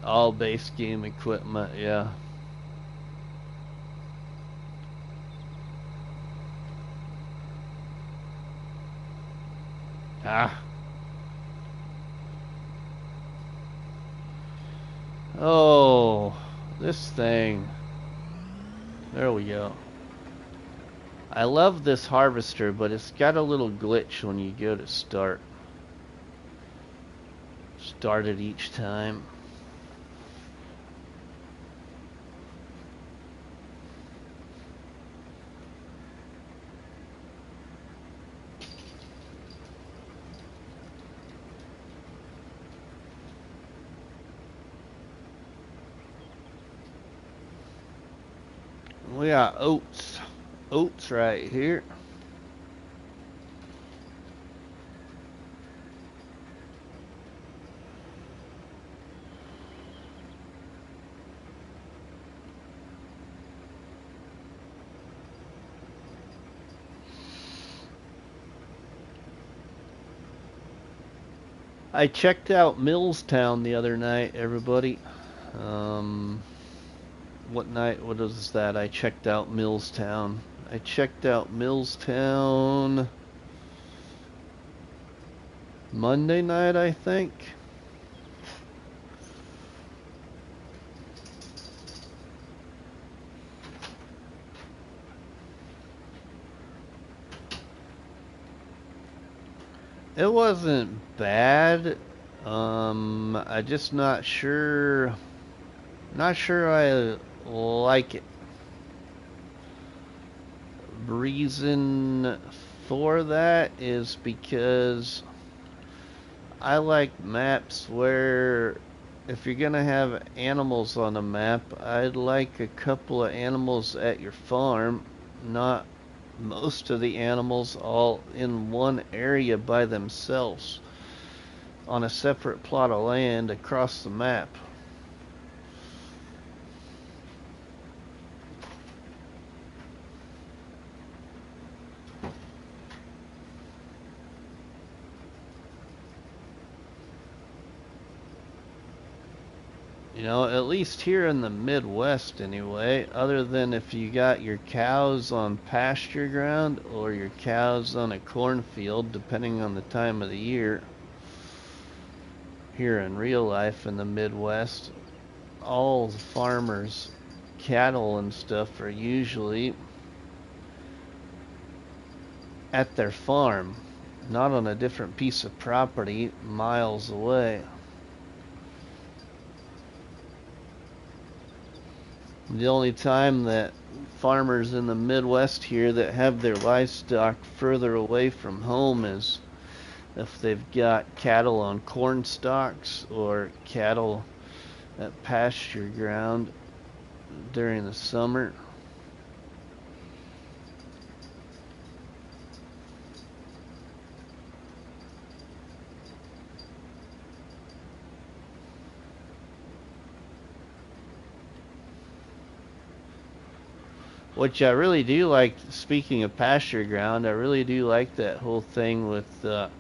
All base game equipment, yeah. Ah. Oh, this thing. There we go. I love this harvester, but it's got a little glitch when you go to start. Start it each time. We got oats right here. I checked out Millstown the other night, everybody. What night? What was that? I checked out Millstown. I checked out Millstown Monday night, I think. It wasn't bad. I just not sure I like it. Reason for that is because I like maps where if you're gonna have animals on a map, I'd like a couple of animals at your farm, not most of the animals all in one area by themselves on a separate plot of land across the map. You know, at least here in the Midwest anyway, other than if you got your cows on pasture ground or your cows on a cornfield, depending on the time of the year. Here in real life in the Midwest, all the farmers' cattle and stuff are usually at their farm, not on a different piece of property miles away. The only time that farmers in the Midwest here that have their livestock further away from home is if they've got cattle on corn stalks or cattle at pasture ground during the summer. Which I really do like, speaking of pasture ground, I really do like that whole thing with the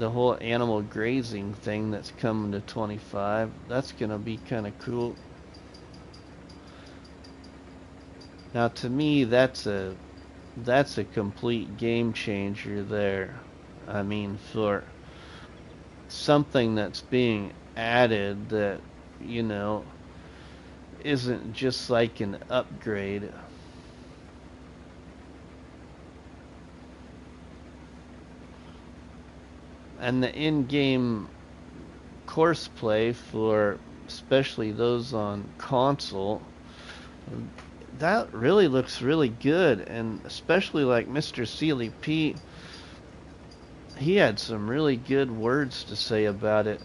whole animal grazing thing that's coming to 25. That's gonna be kind of cool. Now to me, that's a complete game changer there. I mean, for something that's being added that, you know, isn't just like an upgrade. And the in-game course play for especially those on console, that really looks really good. And especially like Mr. Sealy Pete, he had some really good words to say about it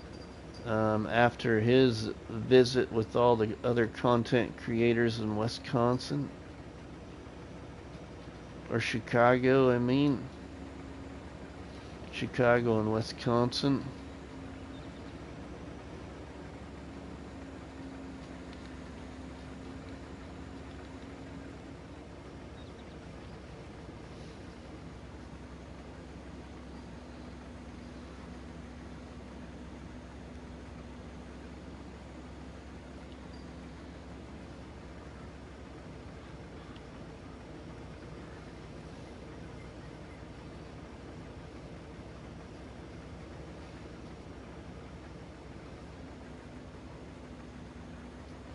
after his visit with all the other content creators in Wisconsin, or Chicago, I mean. Chicago and Wisconsin.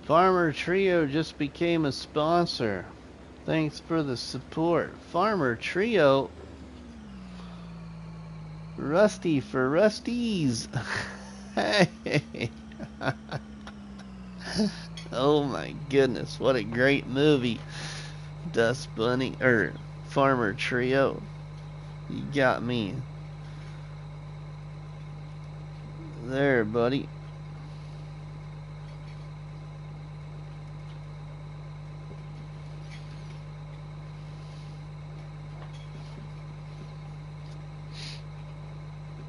Farmer Trio just became a sponsor. Thanks for the support. Farmer Trio. Rusty for Rusties. Hey. Oh my goodness, what a great movie. Dust Bunny, or Farmer Trio. You got me. There, buddy.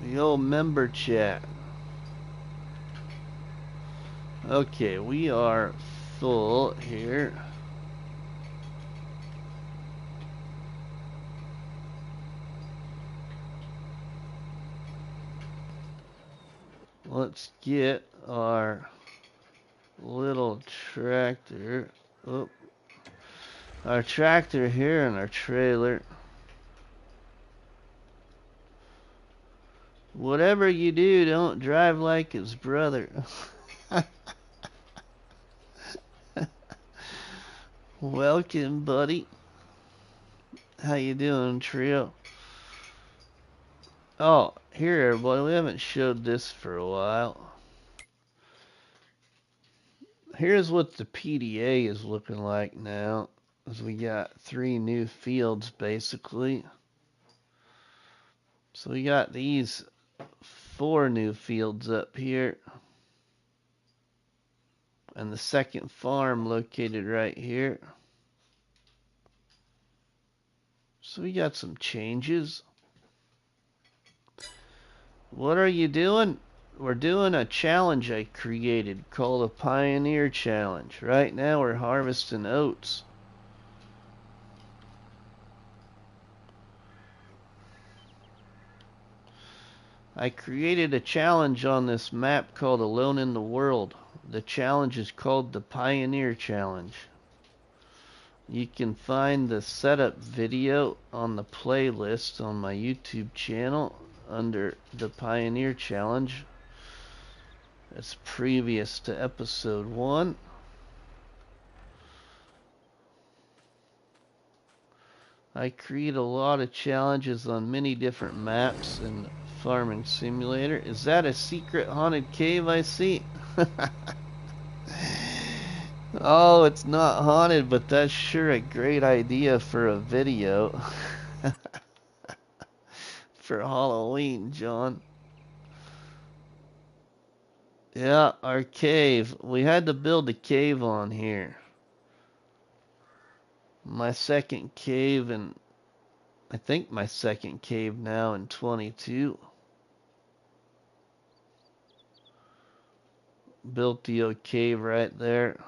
The old member chat. Okay, we are full here. Let's get our little tractor. Oh, our tractor here and our trailer. Whatever you do, don't drive like his brother. Welcome, buddy. How you doing, Trio? Oh, here, everybody. We haven't showed this for a while. Here's what the PDA is looking like now. As we got 3 new fields, basically. So we got these 4 new fields up here. And the second farm located right here. So we got some changes. What are you doing? We're doing a challenge I created called a Pioneer Challenge. Right now we're harvesting oats. I created a challenge on this map called Alone in the World. The challenge is called the Pioneer Challenge. You can find the setup video on the playlist on my YouTube channel under the Pioneer Challenge. It's previous to episode 1. I create a lot of challenges on many different maps in Farming Simulator. Is that a secret haunted cave I see? Oh, it's not haunted, but that's sure a great idea for a video. for Halloween, John. Yeah, our cave. We had to build a cave on here. My second cave, and I think my second cave now in 22. Built the old cave right there.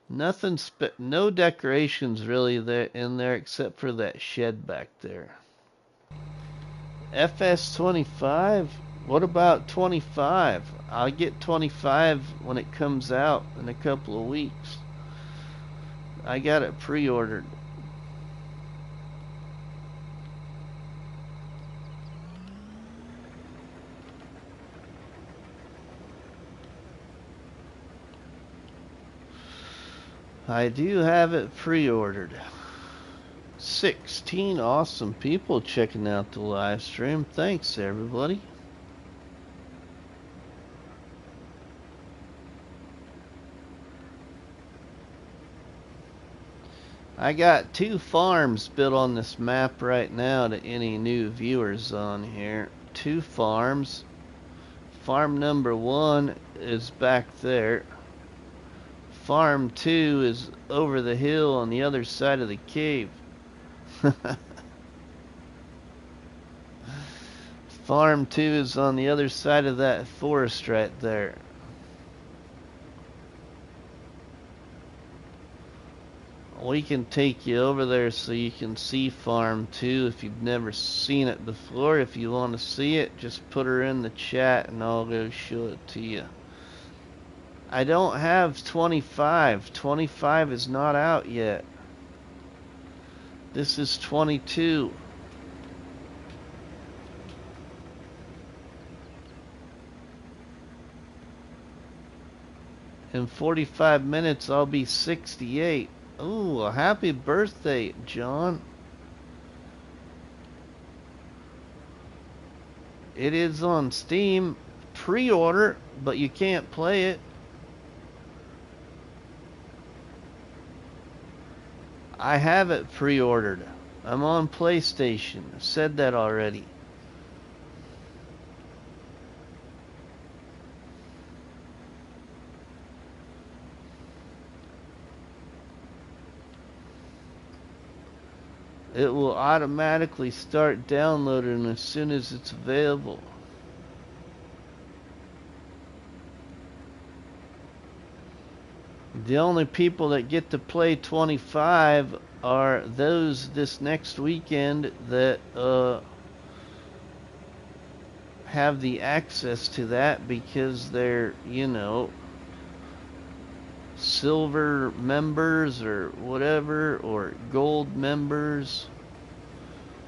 Nothing, no decorations really there in there except for that shed back there. FS25? What about 25? I'll get 25 when it comes out in a couple of weeks. I got it pre-ordered. I do have it pre-ordered. 16 awesome people checking out the live stream. Thanks, everybody. I got 2 farms built on this map right now to any new viewers on here. 2 farms. Farm number 1 is back there. Farm 2 is over the hill on the other side of the cave. Farm 2 is on the other side of that forest right there. We can take you over there so you can see Farm 2 if you've never seen it before. If you want to see it, just put her in the chat and I'll go show it to you. I don't have 25. 25 is not out yet. This is 22. In 45 minutes, I'll be 68. Ooh, a happy birthday, John. It is on Steam. Pre-order, but you can't play it. I have it pre-ordered. I'm on PlayStation. I said that already. It will automatically start downloading as soon as it's available. The only people that get to play 25 are those this next weekend that have the access to that because they're, you know, silver members or whatever, or gold members,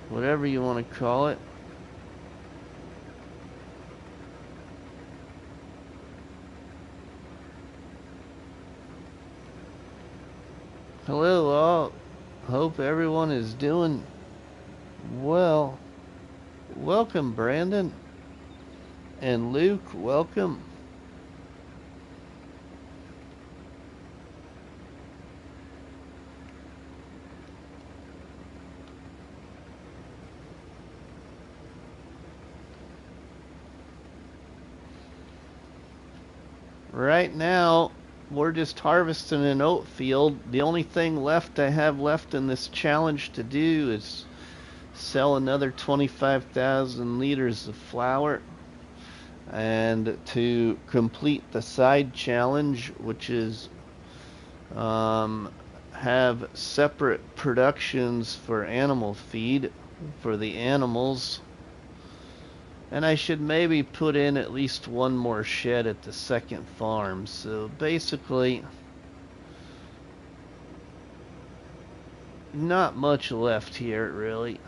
whatever you want to call it. Hello all, hope everyone is doing well. Welcome Brandon, and Luke, welcome. Right now, we're just harvesting an oat field. The only thing left I have left in this challenge to do is sell another 25,000 liters of flour, and to complete the side challenge, which is have separate productions for animal feed for the animals. And I should maybe put in at least one more shed at the second farm. So basically, not much left here, really.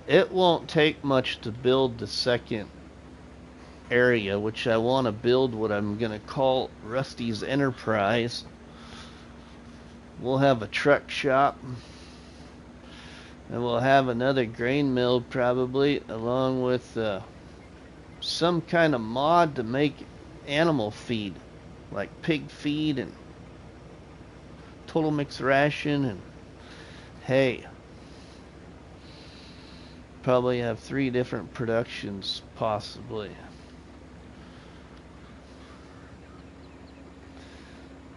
It won't take much to build the second area, which I want to build what I'm going to call Rusty's Enterprise. We'll have a truck shop, and we'll have another grain mill probably, along with some kind of mod to make animal feed. like pig feed and total mix ration, and hay. Probably have 3 different productions, possibly.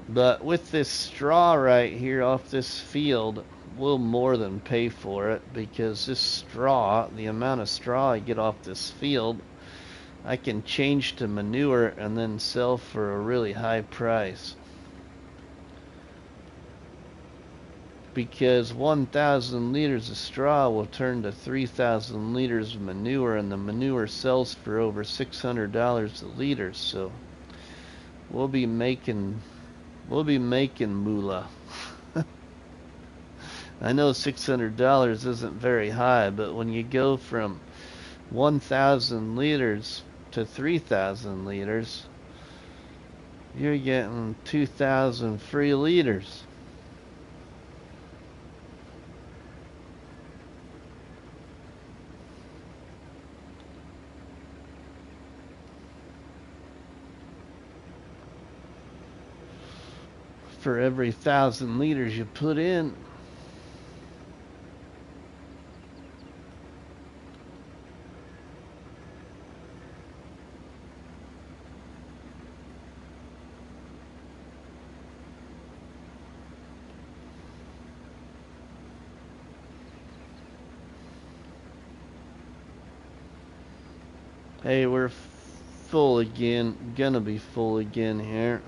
But with this straw right here off this field, we'll more than pay for it, because this straw, the amount of straw I get off this field, I can change to manure and then sell for a really high price. Because 1,000 liters of straw will turn to 3,000 liters of manure, and the manure sells for over $600 a liter. So we'll be making moolah. I know $600 isn't very high, but when you go from 1,000 liters to 3,000 liters, you're getting 2,000 free liters. For every 1,000 liters you put in. Hey, we're full again. Gonna be full again here.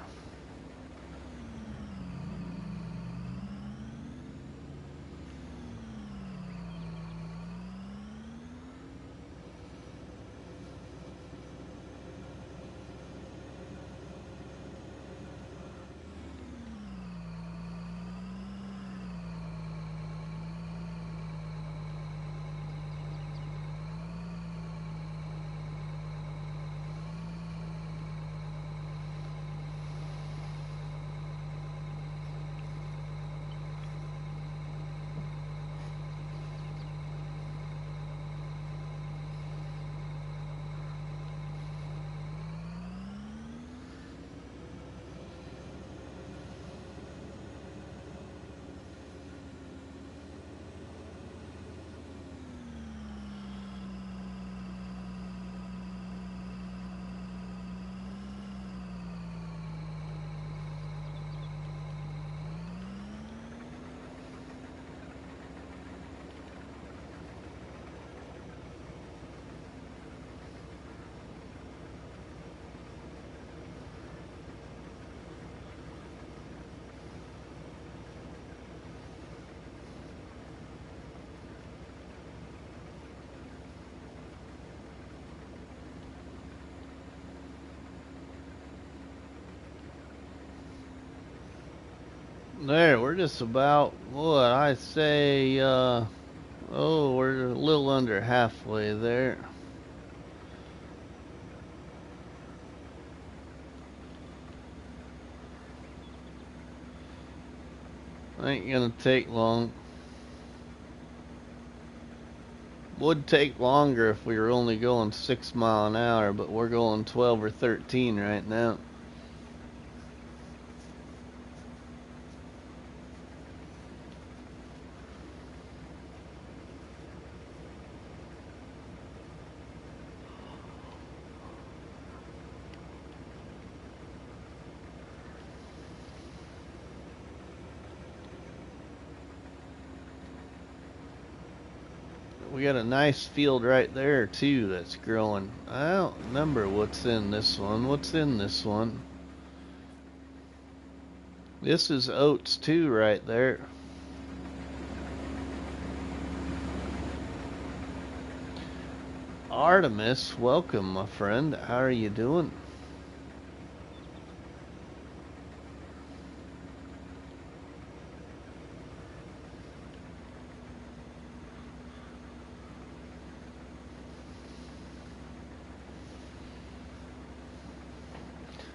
There, we're just about, what I say, we're a little under halfway there. Ain't gonna take long. Would take longer if we were only going 6 miles an hour, but we're going 12 or 13 right now. We got a nice field right there too that's growing. I don't remember what's in this one. What's in this one? This is oats too right there. Artemis, welcome my friend. How are you doing?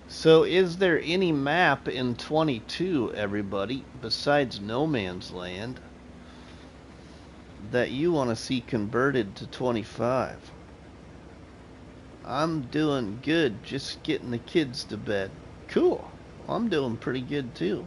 So is there any map in 22, everybody, besides No Man's Land, that you want to see converted to 25? I'm doing good, just getting the kids to bed. Cool. I'm doing pretty good too.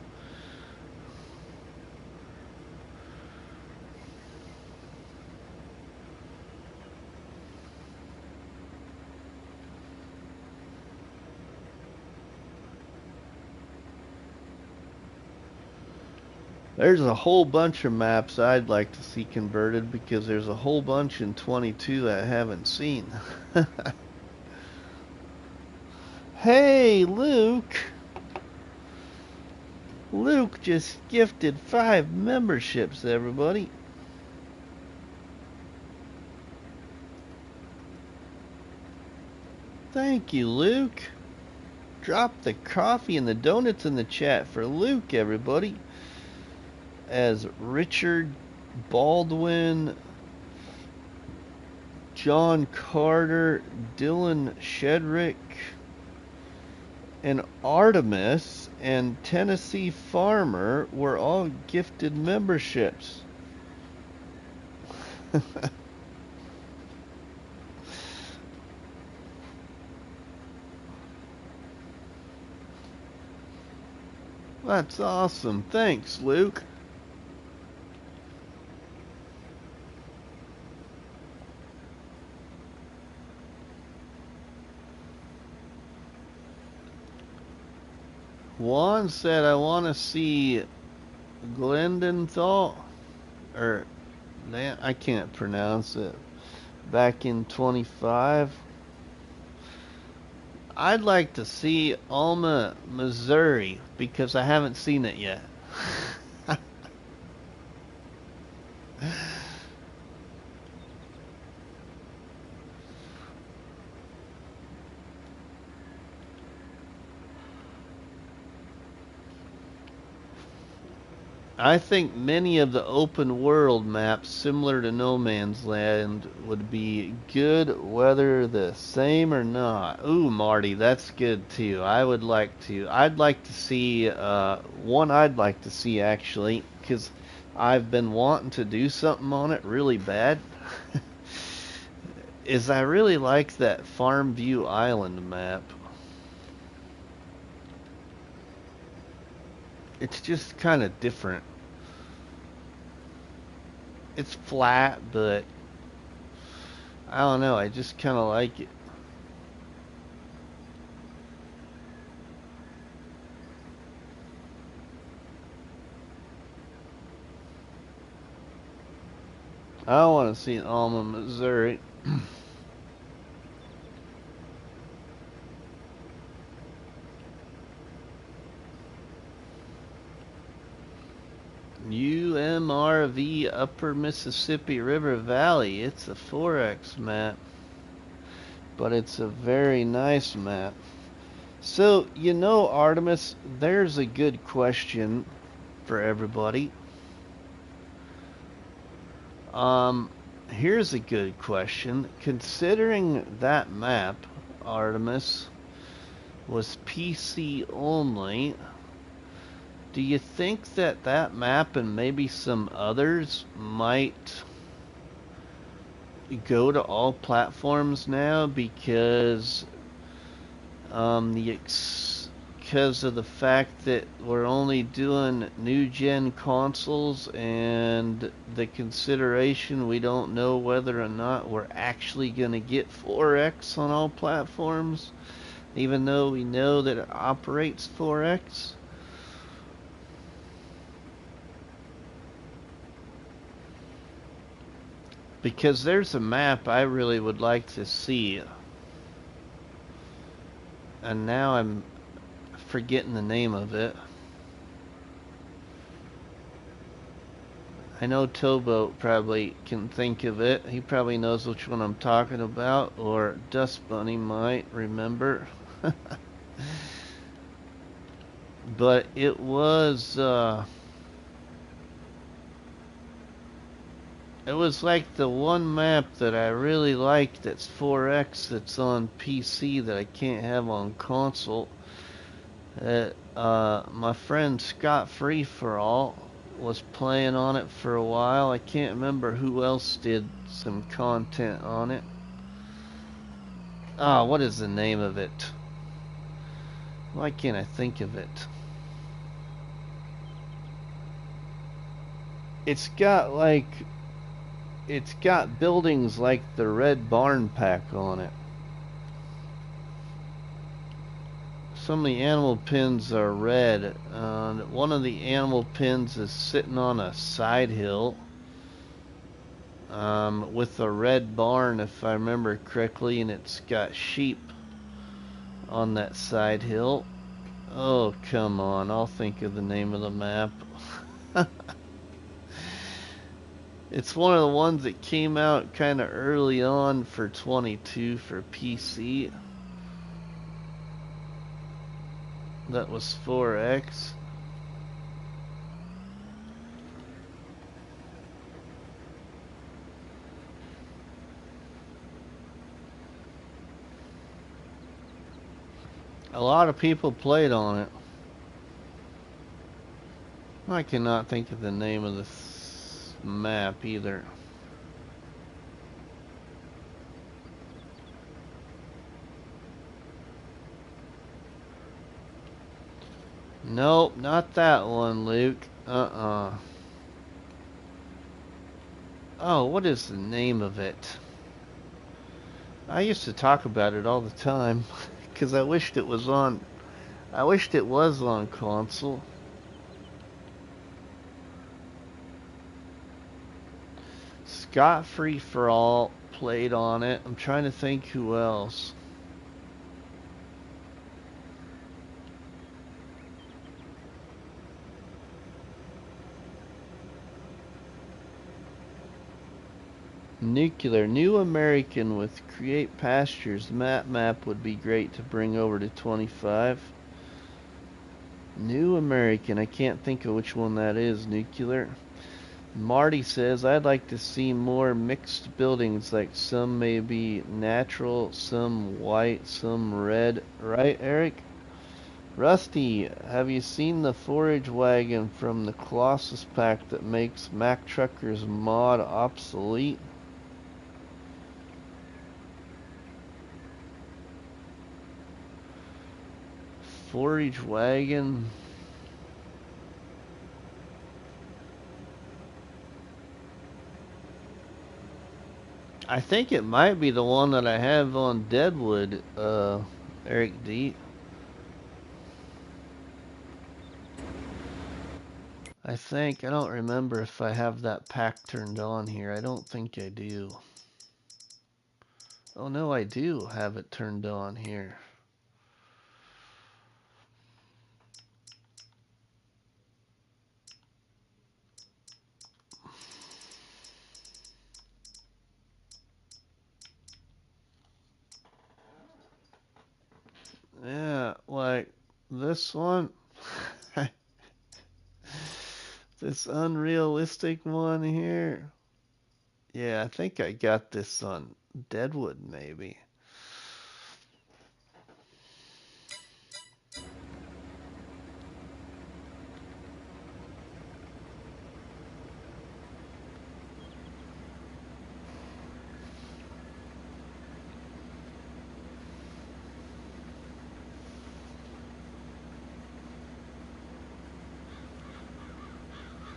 There's a whole bunch of maps I'd like to see converted because there's a whole bunch in 22 that I haven't seen. Hey, Luke! Luke just gifted 5 memberships, everybody. Thank you, Luke. Drop the coffee and the donuts in the chat for Luke, everybody. As Richard, Baldwin, John Carter, Dylan Shedrick, and Artemis and Tennessee Farmer were all gifted memberships. That's awesome. Thanks, Luke. Juan said, I want to see Glendenthal, or I can't pronounce it, back in 25. I'd like to see Alma, Missouri, because I haven't seen it yet. I think many of the open world maps similar to No Man's Land would be good, whether the same or not. Ooh, Marty, that's good too. I'd like to see, one I'd like to see actually, because I've been wanting to do something on it really bad, is I really like that Farmview Island map. It's just kind of different. It's flat, but I don't know, I just kind of like it. I want to see Alma, Missouri. UMRV Upper Mississippi River Valley. It's a 4X map, but it's a very nice map. So, you know, Artemis, there's a good question for everybody. Here's a good question. Considering that map, Artemis, was PC only, do you think that that map and maybe some others might go to all platforms now because because of the fact that we're only doing new gen consoles and the consideration we don't know whether or not we're actually going to get 4X on all platforms, even though we know that it operates 4X? Because there's a map I really would like to see, and now I'm forgetting the name of it. I know Towboat probably can think of it. He probably knows which one I'm talking about, or Dust Bunny might remember. But it was like the one map that I really like that's 4X that's on PC that I can't have on console. My friend Scott Free for All was playing on it for a while. I can't remember who else did some content on it. What is the name of it? Why can't I think of it? It's got buildings like the Red Barn Pack on it. Some of the animal pens are red. One of the animal pens is sitting on a side hill with a red barn, if I remember correctly, and it's got sheep on that side hill. Oh, come on. I'll think of the name of the map. It's one of the ones that came out kind of early on for 22 for PC. That was 4X. A lot of people played on it. I cannot think of the name of this map either. Nope, not that one, Luke. Oh, what is the name of it? I used to talk about it all the time because I wished it was on console. Scott Free for All played on it. I'm trying to think who else. Nuclear, New American with Create Pastures. Map would be great to bring over to 25. New American, I can't think of which one that is. Nuclear. Marty says, I'd like to see more mixed buildings, like some may be natural, some white, some red. Right, Eric? Rusty, have you seen the forage wagon from the Colossus pack that makes Mack Trucker's mod obsolete? Forage wagon. I think it might be the one that I have on Deadwood, Eric D. I think, I don't remember if I have that pack turned on here. I don't think I do. Oh no, I do have it turned on here. Yeah, like this one. This unrealistic one here. Yeah, I think I got this on Deadwood, maybe.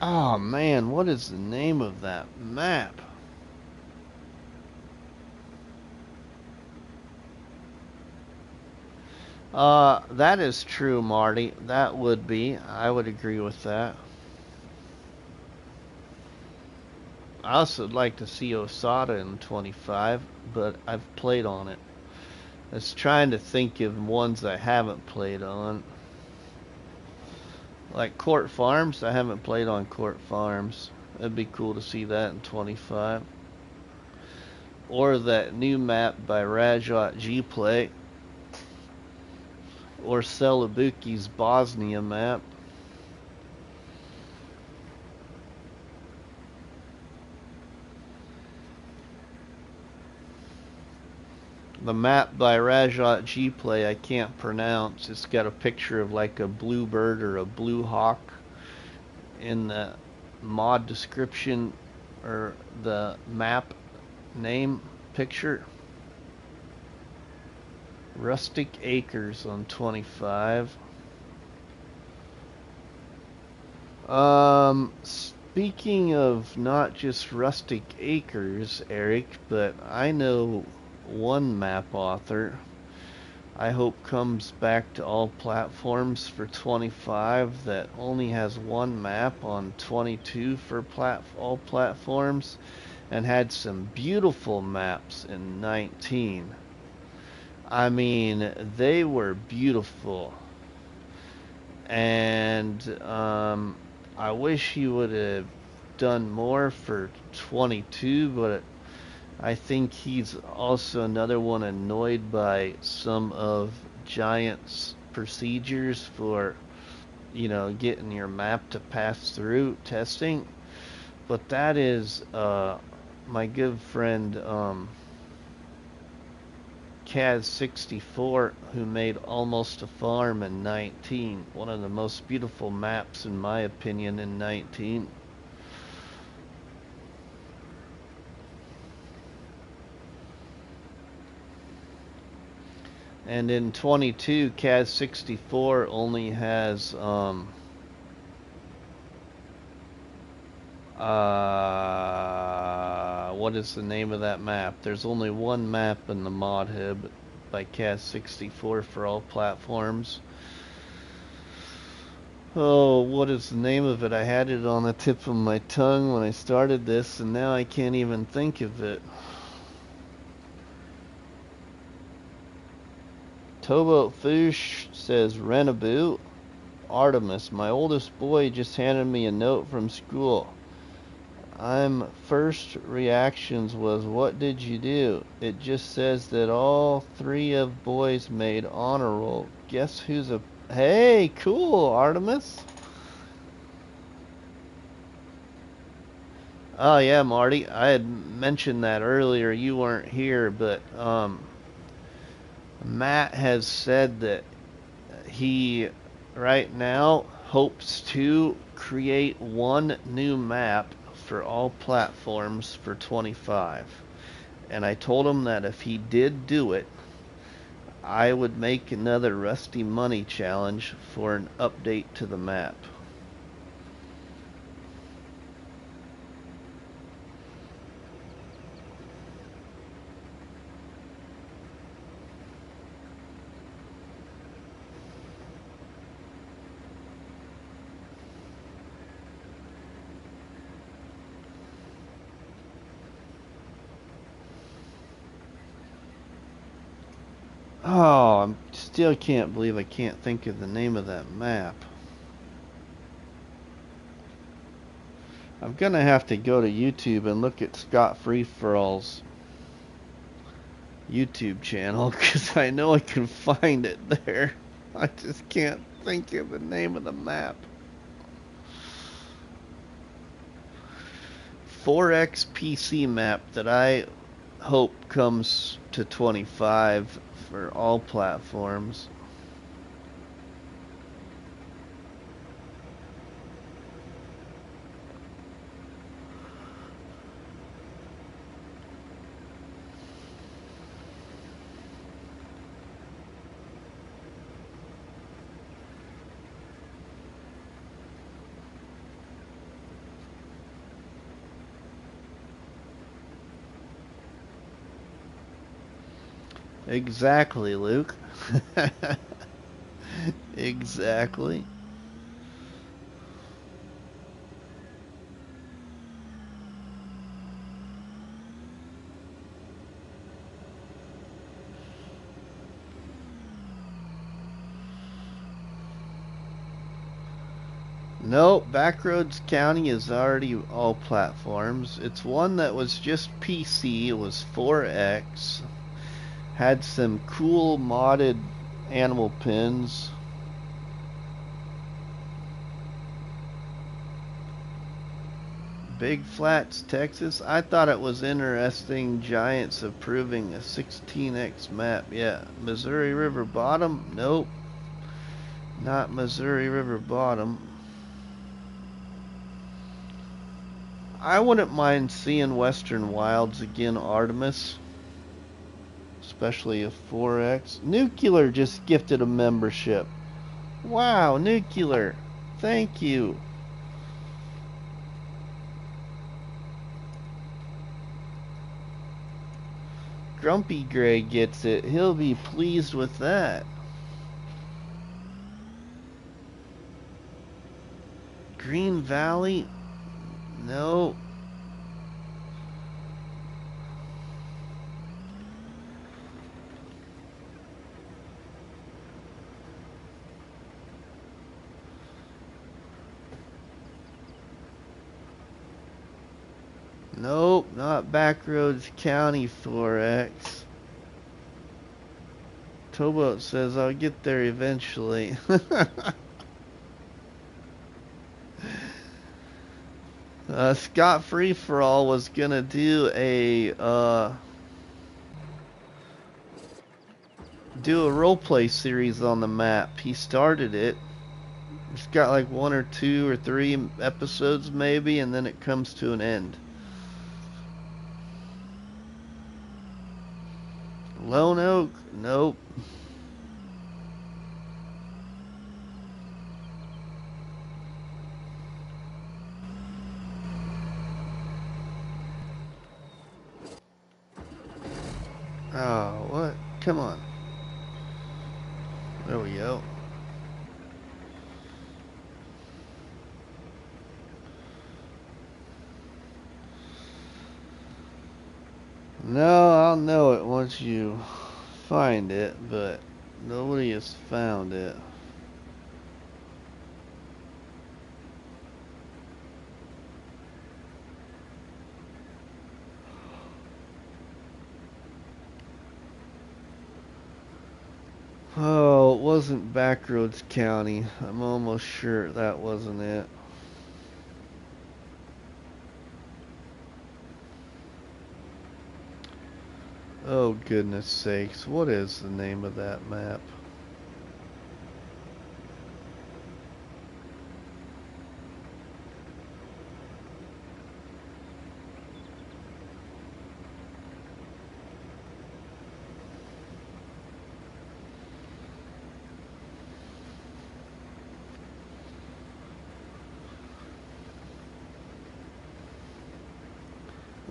Oh man, what is the name of that map? That is true, Marty. That would be. I would agree with that. I also would like to see Osada in 25, but I've played on it. I was trying to think of ones I haven't played on. Like Court Farms, I haven't played on Court Farms. It'd be cool to see that in 25. Or that new map by Rajat G Play. Or Celibuki's Bosnia map. The map by Rajat G Play I can't pronounce. It's got a picture of like a blue bird or a blue hawk in the mod description or the map name picture. Rustic Acres on 25. Speaking of not just Rustic Acres, Eric, but I know one map author I hope comes back to all platforms for 25 that only has one map on 22 for all platforms and had some beautiful maps in 19. I mean, they were beautiful. And I wish he would have done more for 22, but I think he's also another one annoyed by some of Giant's procedures for, getting your map to pass through testing. But that is my good friend Kaz64, who made Almost a Farm in 19. One of the most beautiful maps, in my opinion, in 19. And in 22, Kaz64 only has what is the name of that map? There's only one map in the mod hub by Kaz64 for all platforms. Oh, what is the name of it? I had it on the tip of my tongue when I started this, and now I can't even think of it. Towboat Foosh says, Renaboo, Artemis, my oldest boy just handed me a note from school. I'm first reactions was, what did you do? It just says that all 3 of boys made honor roll. Guess who's a... Hey, cool, Artemis. Oh yeah, Marty, I had mentioned that earlier. You weren't here, but Matt has said that he right now hopes to create one new map for all platforms for 25. And I told him that if he did do it, I would make another Rusty Money challenge for an update to the map. Oh, I still can't believe I can't think of the name of that map. I'm gonna have to go to YouTube and look at Scott Free for All's YouTube channel because I know I can find it there. I just can't think of the name of the map. 4X PC map that I hope comes to 25 for all platforms. Exactly, Luke. Exactly. Nope, Backroads County is already all platforms. It's one that was just PC. It was 4X. Had some cool modded animal pins. Big Flats, Texas. I thought it was interesting. Giants approving a 16X map. Yeah. Missouri River Bottom? Nope. Not Missouri River Bottom. I wouldn't mind seeing Western Wilds again, Artemis. especially a 4X. Nuclear just gifted a membership. Wow, Nuclear. Thank you. Grumpy Gray gets it. He'll be pleased with that. Green Valley? No. Nope, not Backroads County 4X. Towboat says I'll get there eventually. Scott Free for All was gonna do a roleplay series on the map. He started it. It's got like 1 or 2 or 3 episodes maybe, and then it comes to an end. Lone Oak? Nope. Oh, what? Come on. There we go. No, I'll know it once you find it, but nobody has found it. Oh, it wasn't Backroads County. I'm almost sure that wasn't it. Oh, goodness sakes. What is the name of that map?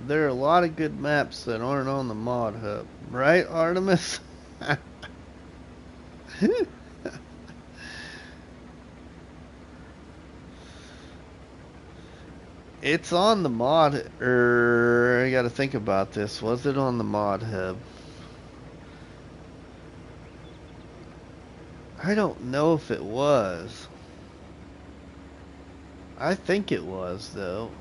There are a lot of good maps that aren't on the mod hub. Right, Artemis? It's on the mod, I gotta think about this. Was it on the mod hub? I don't know if it was. I think it was, though.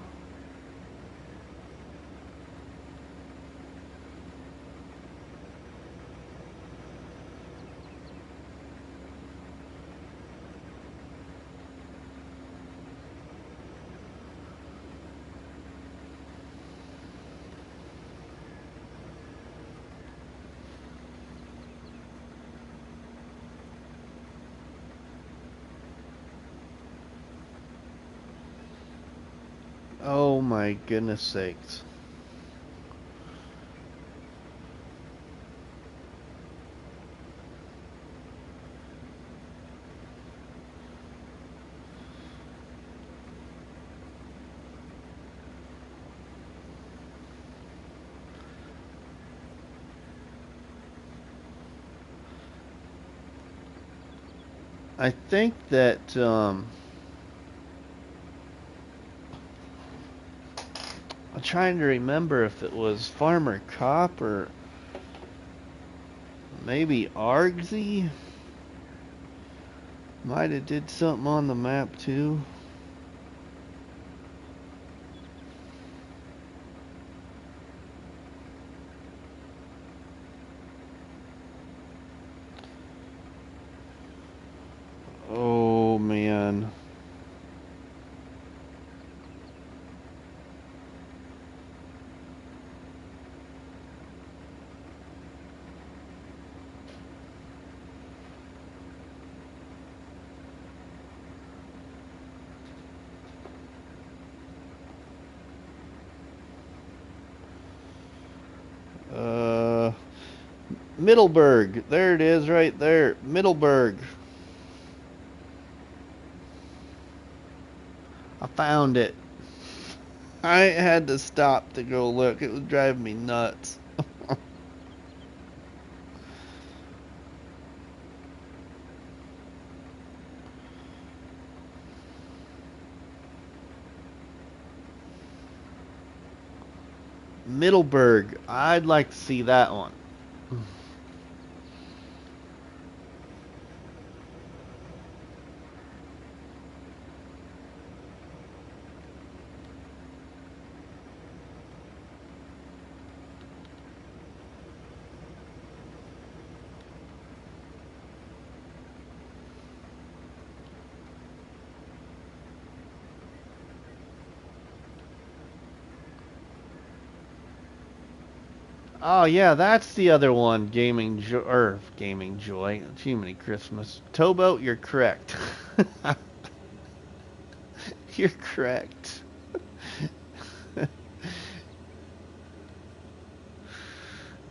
Oh my goodness sakes. I think that, I'm trying to remember if it was Farmer Cop or maybe Argsy. Might have did something on the map too. Oh man. Middleburg. There it is right there. Middleburg. I found it. I had to stop to go look. It was driving me nuts. Middleburg. I'd like to see that one. Oh yeah, that's the other one. Gaming Joy. Jiminy Christmas. Towboat, you're correct. You're correct. I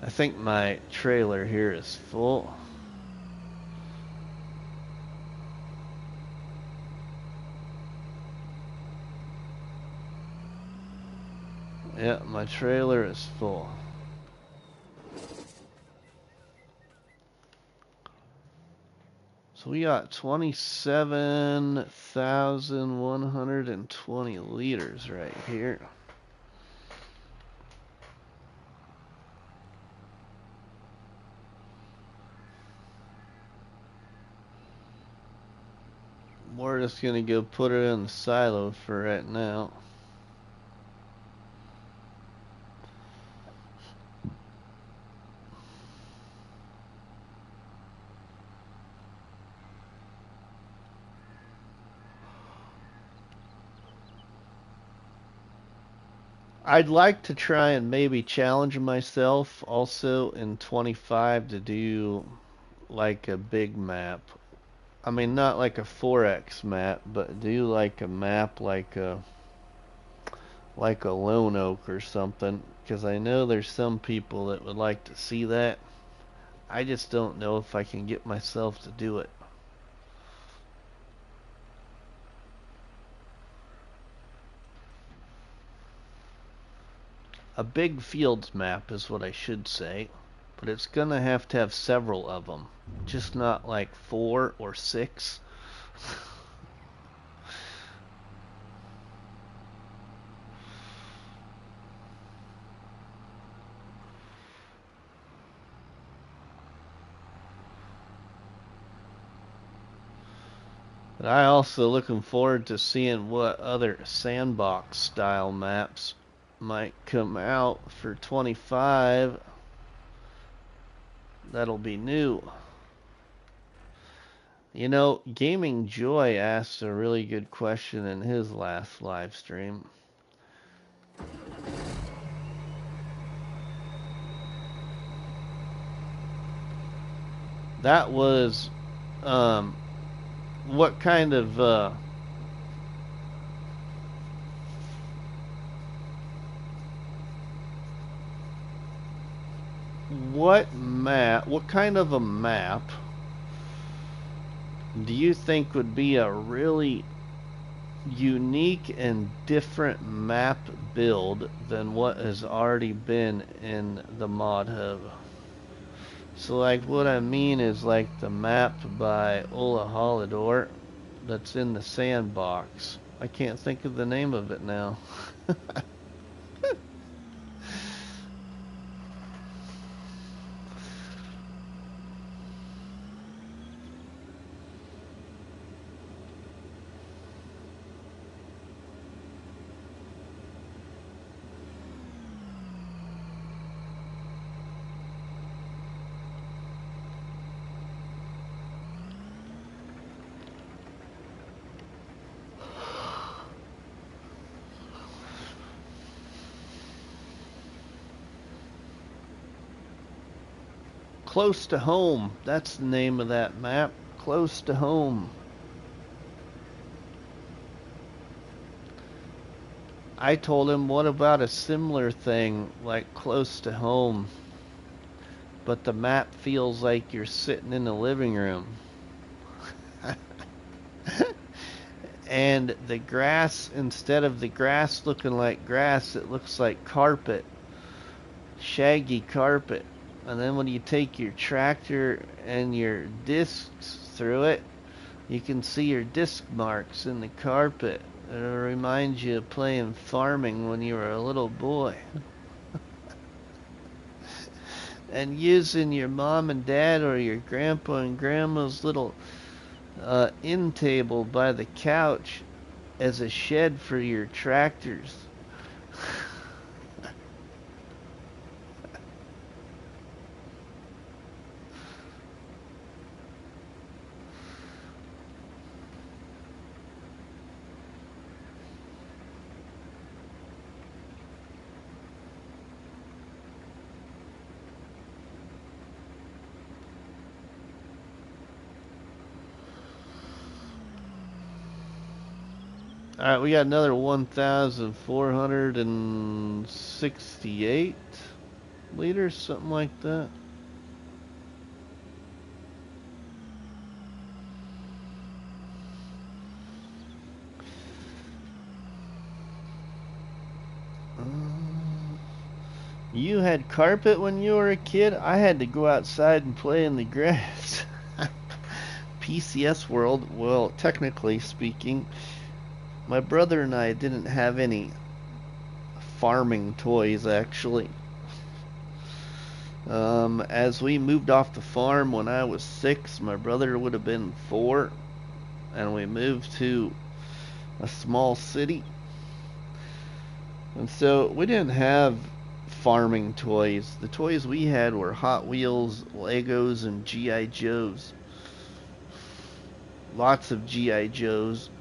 think my trailer here is full. Yeah, my trailer is full. So we got 27,120 liters right here. We're just gonna go put it in the silo for right now. I'd like to try and maybe challenge myself also in 25 to do like a big map. I mean, not like a 4X map, but do like a map like a Lone Oak or something, because I know there's some people that would like to see that. I just don't know if I can get myself to do it. A big fields map is what I should say, but it's gonna have to have several of them, just not like 4 or 6. But I also looking forward to seeing what other sandbox style maps might come out for 25. That'll be new. You know, Gaming Joy asked a really good question in his last live stream. That was, what kind of, what kind of a map do you think would be a really unique and different map build than what has already been in the mod hub? So like what I mean is like the map by Ola Holidor that's in the sandbox. I can't think of the name of it now. Close to Home. That's the name of that map. Close to Home. I told him, what about a similar thing like Close to Home? but the map feels like you're sitting in the living room. And the grass, instead of the grass looking like grass, it looks like carpet, shaggy carpet. And then when you take your tractor and your discs through it, you can see your disc marks in the carpet. It reminds you of playing farming when you were a little boy. And using your mom and dad or your grandpa and grandma's little end table by the couch as a shed for your tractors. All right, we got another 1,468 liters, something like that. You had carpet when you were a kid? I had to go outside and play in the grass. PCS world, well, technically speaking, my brother and I didn't have any farming toys, actually. As we moved off the farm when I was 6, my brother would have been 4, and we moved to a small city. And so we didn't have farming toys. The toys we had were Hot Wheels, Legos, and G.I. Joes. Lots of G.I. Joes.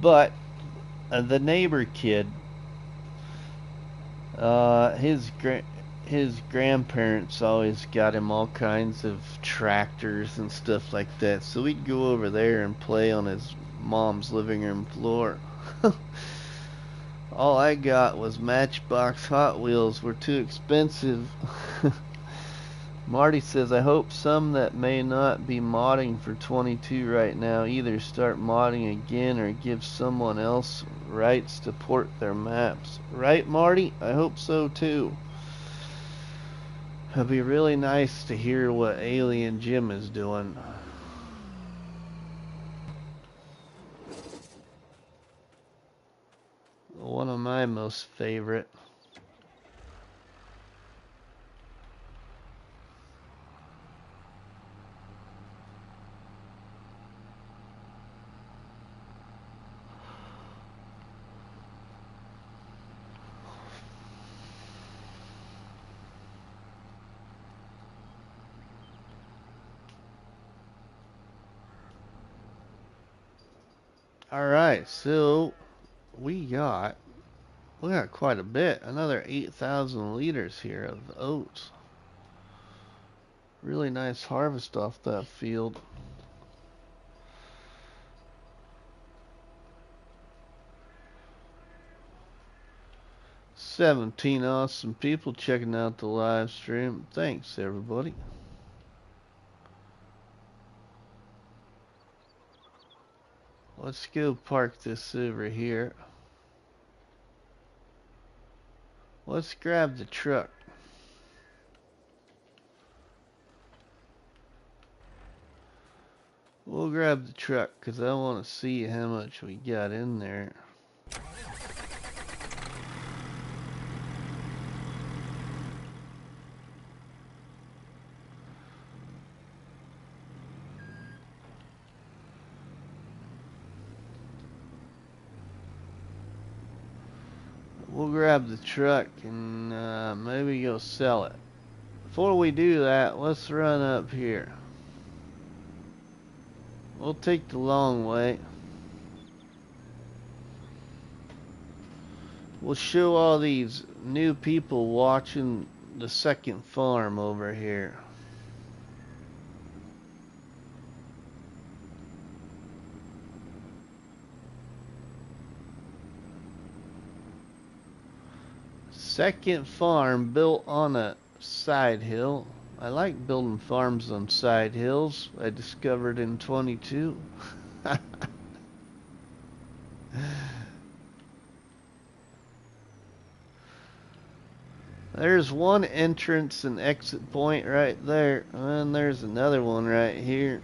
But the neighbor kid, his grandparents always got him all kinds of tractors and stuff like that. So we'd go over there and play on his mom's living room floor. All I got was Matchbox Hot Wheels were too expensive. Marty says, I hope some that may not be modding for 22 right now either start modding again or give someone else rights to port their maps. Right, Marty? I hope so too. It'd be really nice to hear what Alien Jim is doing. One of my most favorite. Alright, so we got quite a bit. Another 8,000 liters here of oats. Really nice harvest off that field. $17 awesome people checking out the live stream. Thanks, everybody. Let's go park this over here. Let's grab the truck. We'll grab the truck because I want to see how much we got in there. We'll grab the truck and maybe go sell it. Before we do that, let's run up here. We'll take the long way. We'll show all these new people watching the second farm over here. Second farm built on a side hill. I like building farms on side hills. I discovered in 22. There's one entrance and exit point right there, and there's another one right here.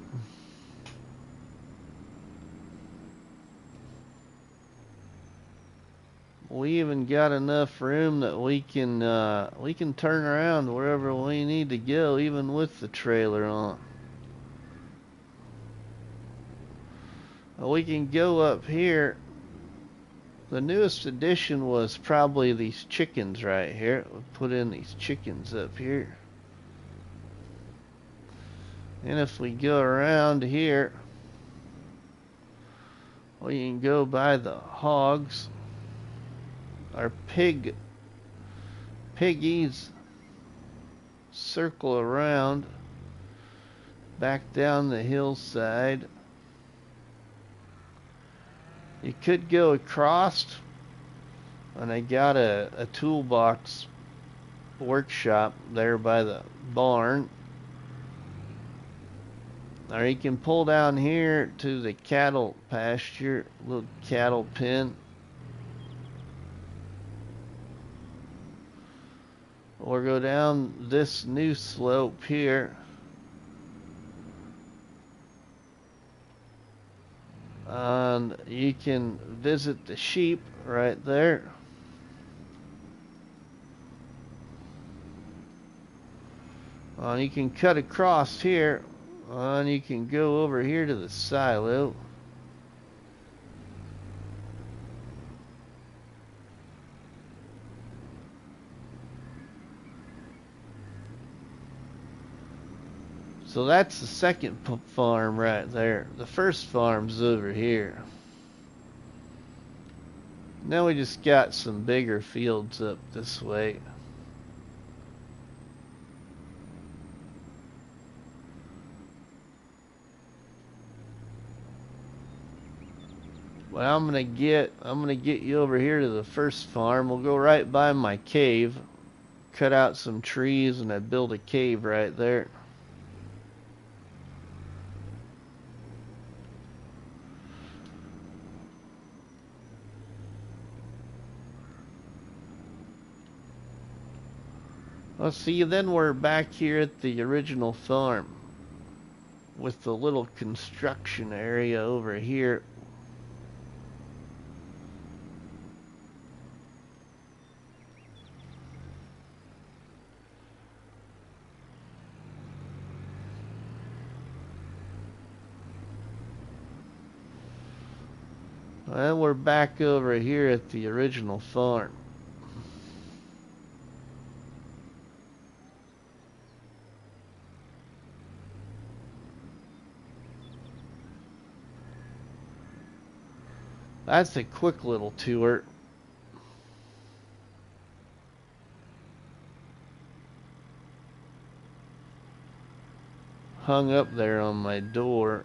We even got enough room that we can turn around wherever we need to go, even with the trailer on. We can go up here. The newest addition was probably these chickens right here. We'll put in these chickens up here. And if we go around here, we can go by the hogs. Our piggies circle around back down the hillside. You could go across, and I got a toolbox workshop there by the barn. Or you can pull down here to the cattle pasture, little cattle pen. Or go down this new slope here. And you can visit the sheep right there. And you can cut across here. And you can go over here to the silo. So that's the second farm right there. The first farm's over here. Now we just got some bigger fields up this way. Well, I'm gonna get you over here to the first farm. We'll go right by my cave, cut out some trees, and I build a cave right there. Let's see, then we're back here at the original farm with the little construction area over here. And we're back over here at the original farm. That's a quick little tour. Hung up there on my door.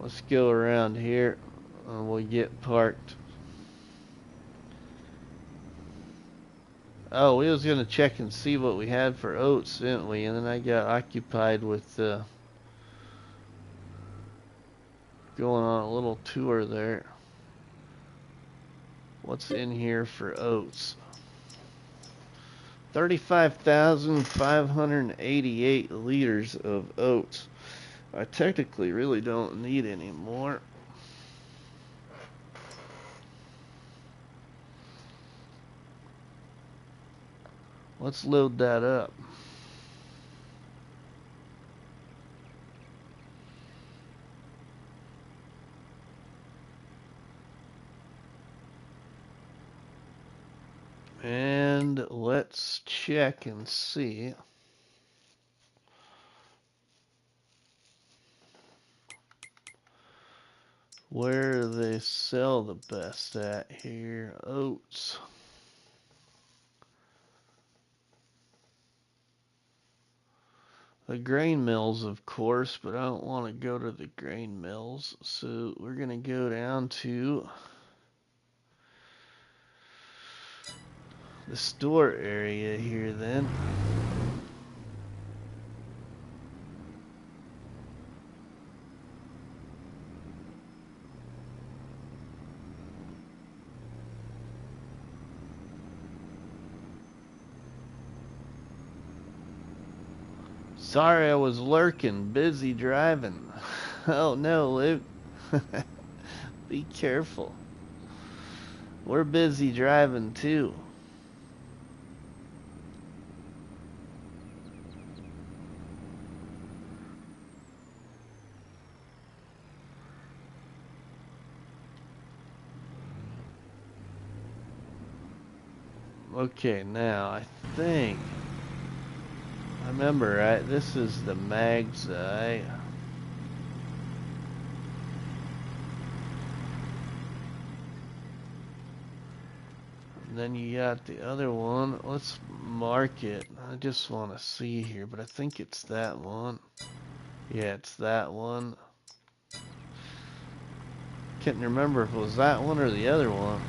Let's go around here and we'll get parked. Oh, we was going to check and see what we had for oats, didn't we? And then I got occupied with going on a little tour there. What's in here for oats? 35,588 liters of oats. I technically really don't need any more. Let's load that up. And let's check and see where they sell the best at here. Oats. the grain mills, of course, but I don't want to go to the grain mills. So we're going to go down to the store area here then. Sorry I was lurking, busy driving. Oh no, Luke. Be careful. We're busy driving too. Okay, now I think I remember right. This is the mag's eye. And then you got the other one. Let's mark it. I just want to see here, but I think it's that one. Yeah, it's that one. Can't remember if it was that one or the other one.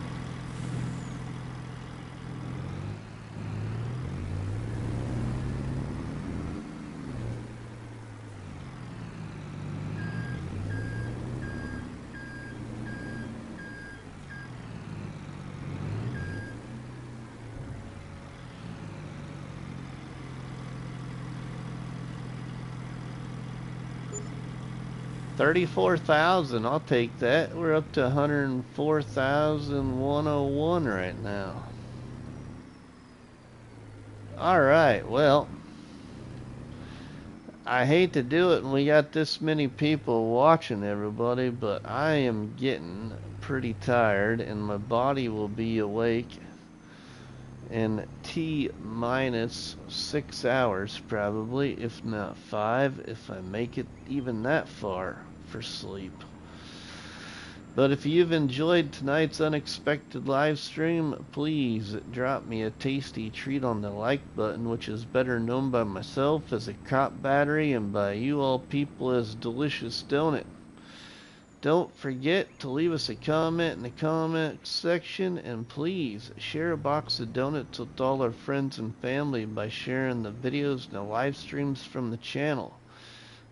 $34,000, I'll take that. We're up to 104,101 right now. Alright, well, I hate to do it when we got this many people watching, everybody, but I am getting pretty tired and my body will be awake in T-minus 6 hours probably, if not 5, if I make it even that far for sleep. But if you've enjoyed tonight's unexpected live stream, please drop me a tasty treat on the like button, which is better known by myself as a cop battery and by you all people as delicious donut. Don't forget to leave us a comment in the comment section, and please share a box of donuts with all our friends and family by sharing the videos and the live streams from the channel.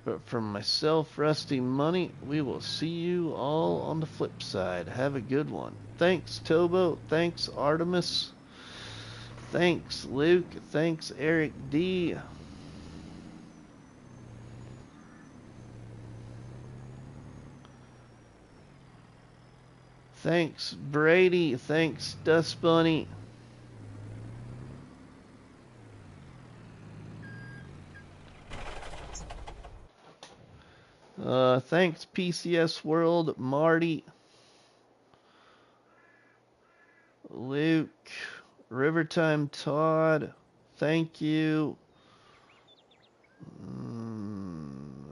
But from myself, RustyMoney, we will see you all on the flip side. Have a good one. Thanks, Tobo. Thanks, Artemis. Thanks, Luke. Thanks, Eric D. Thanks, Brady. Thanks, Dust Bunny. Thanks, PCS World, Marty, Luke, Rivertime Todd, thank you.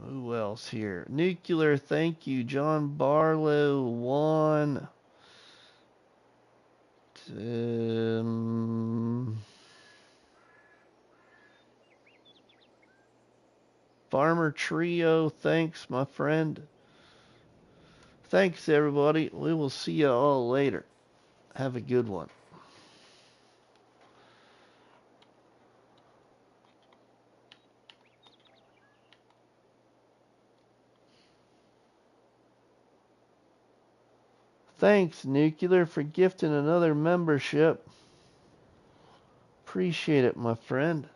Who else here? Nuclear, thank you. John Barlow, Juan. Farmer Trio, thanks, my friend. Thanks, everybody. We will see you all later. Have a good one. Thanks, Nuclear, for gifting another membership. Appreciate it, my friend.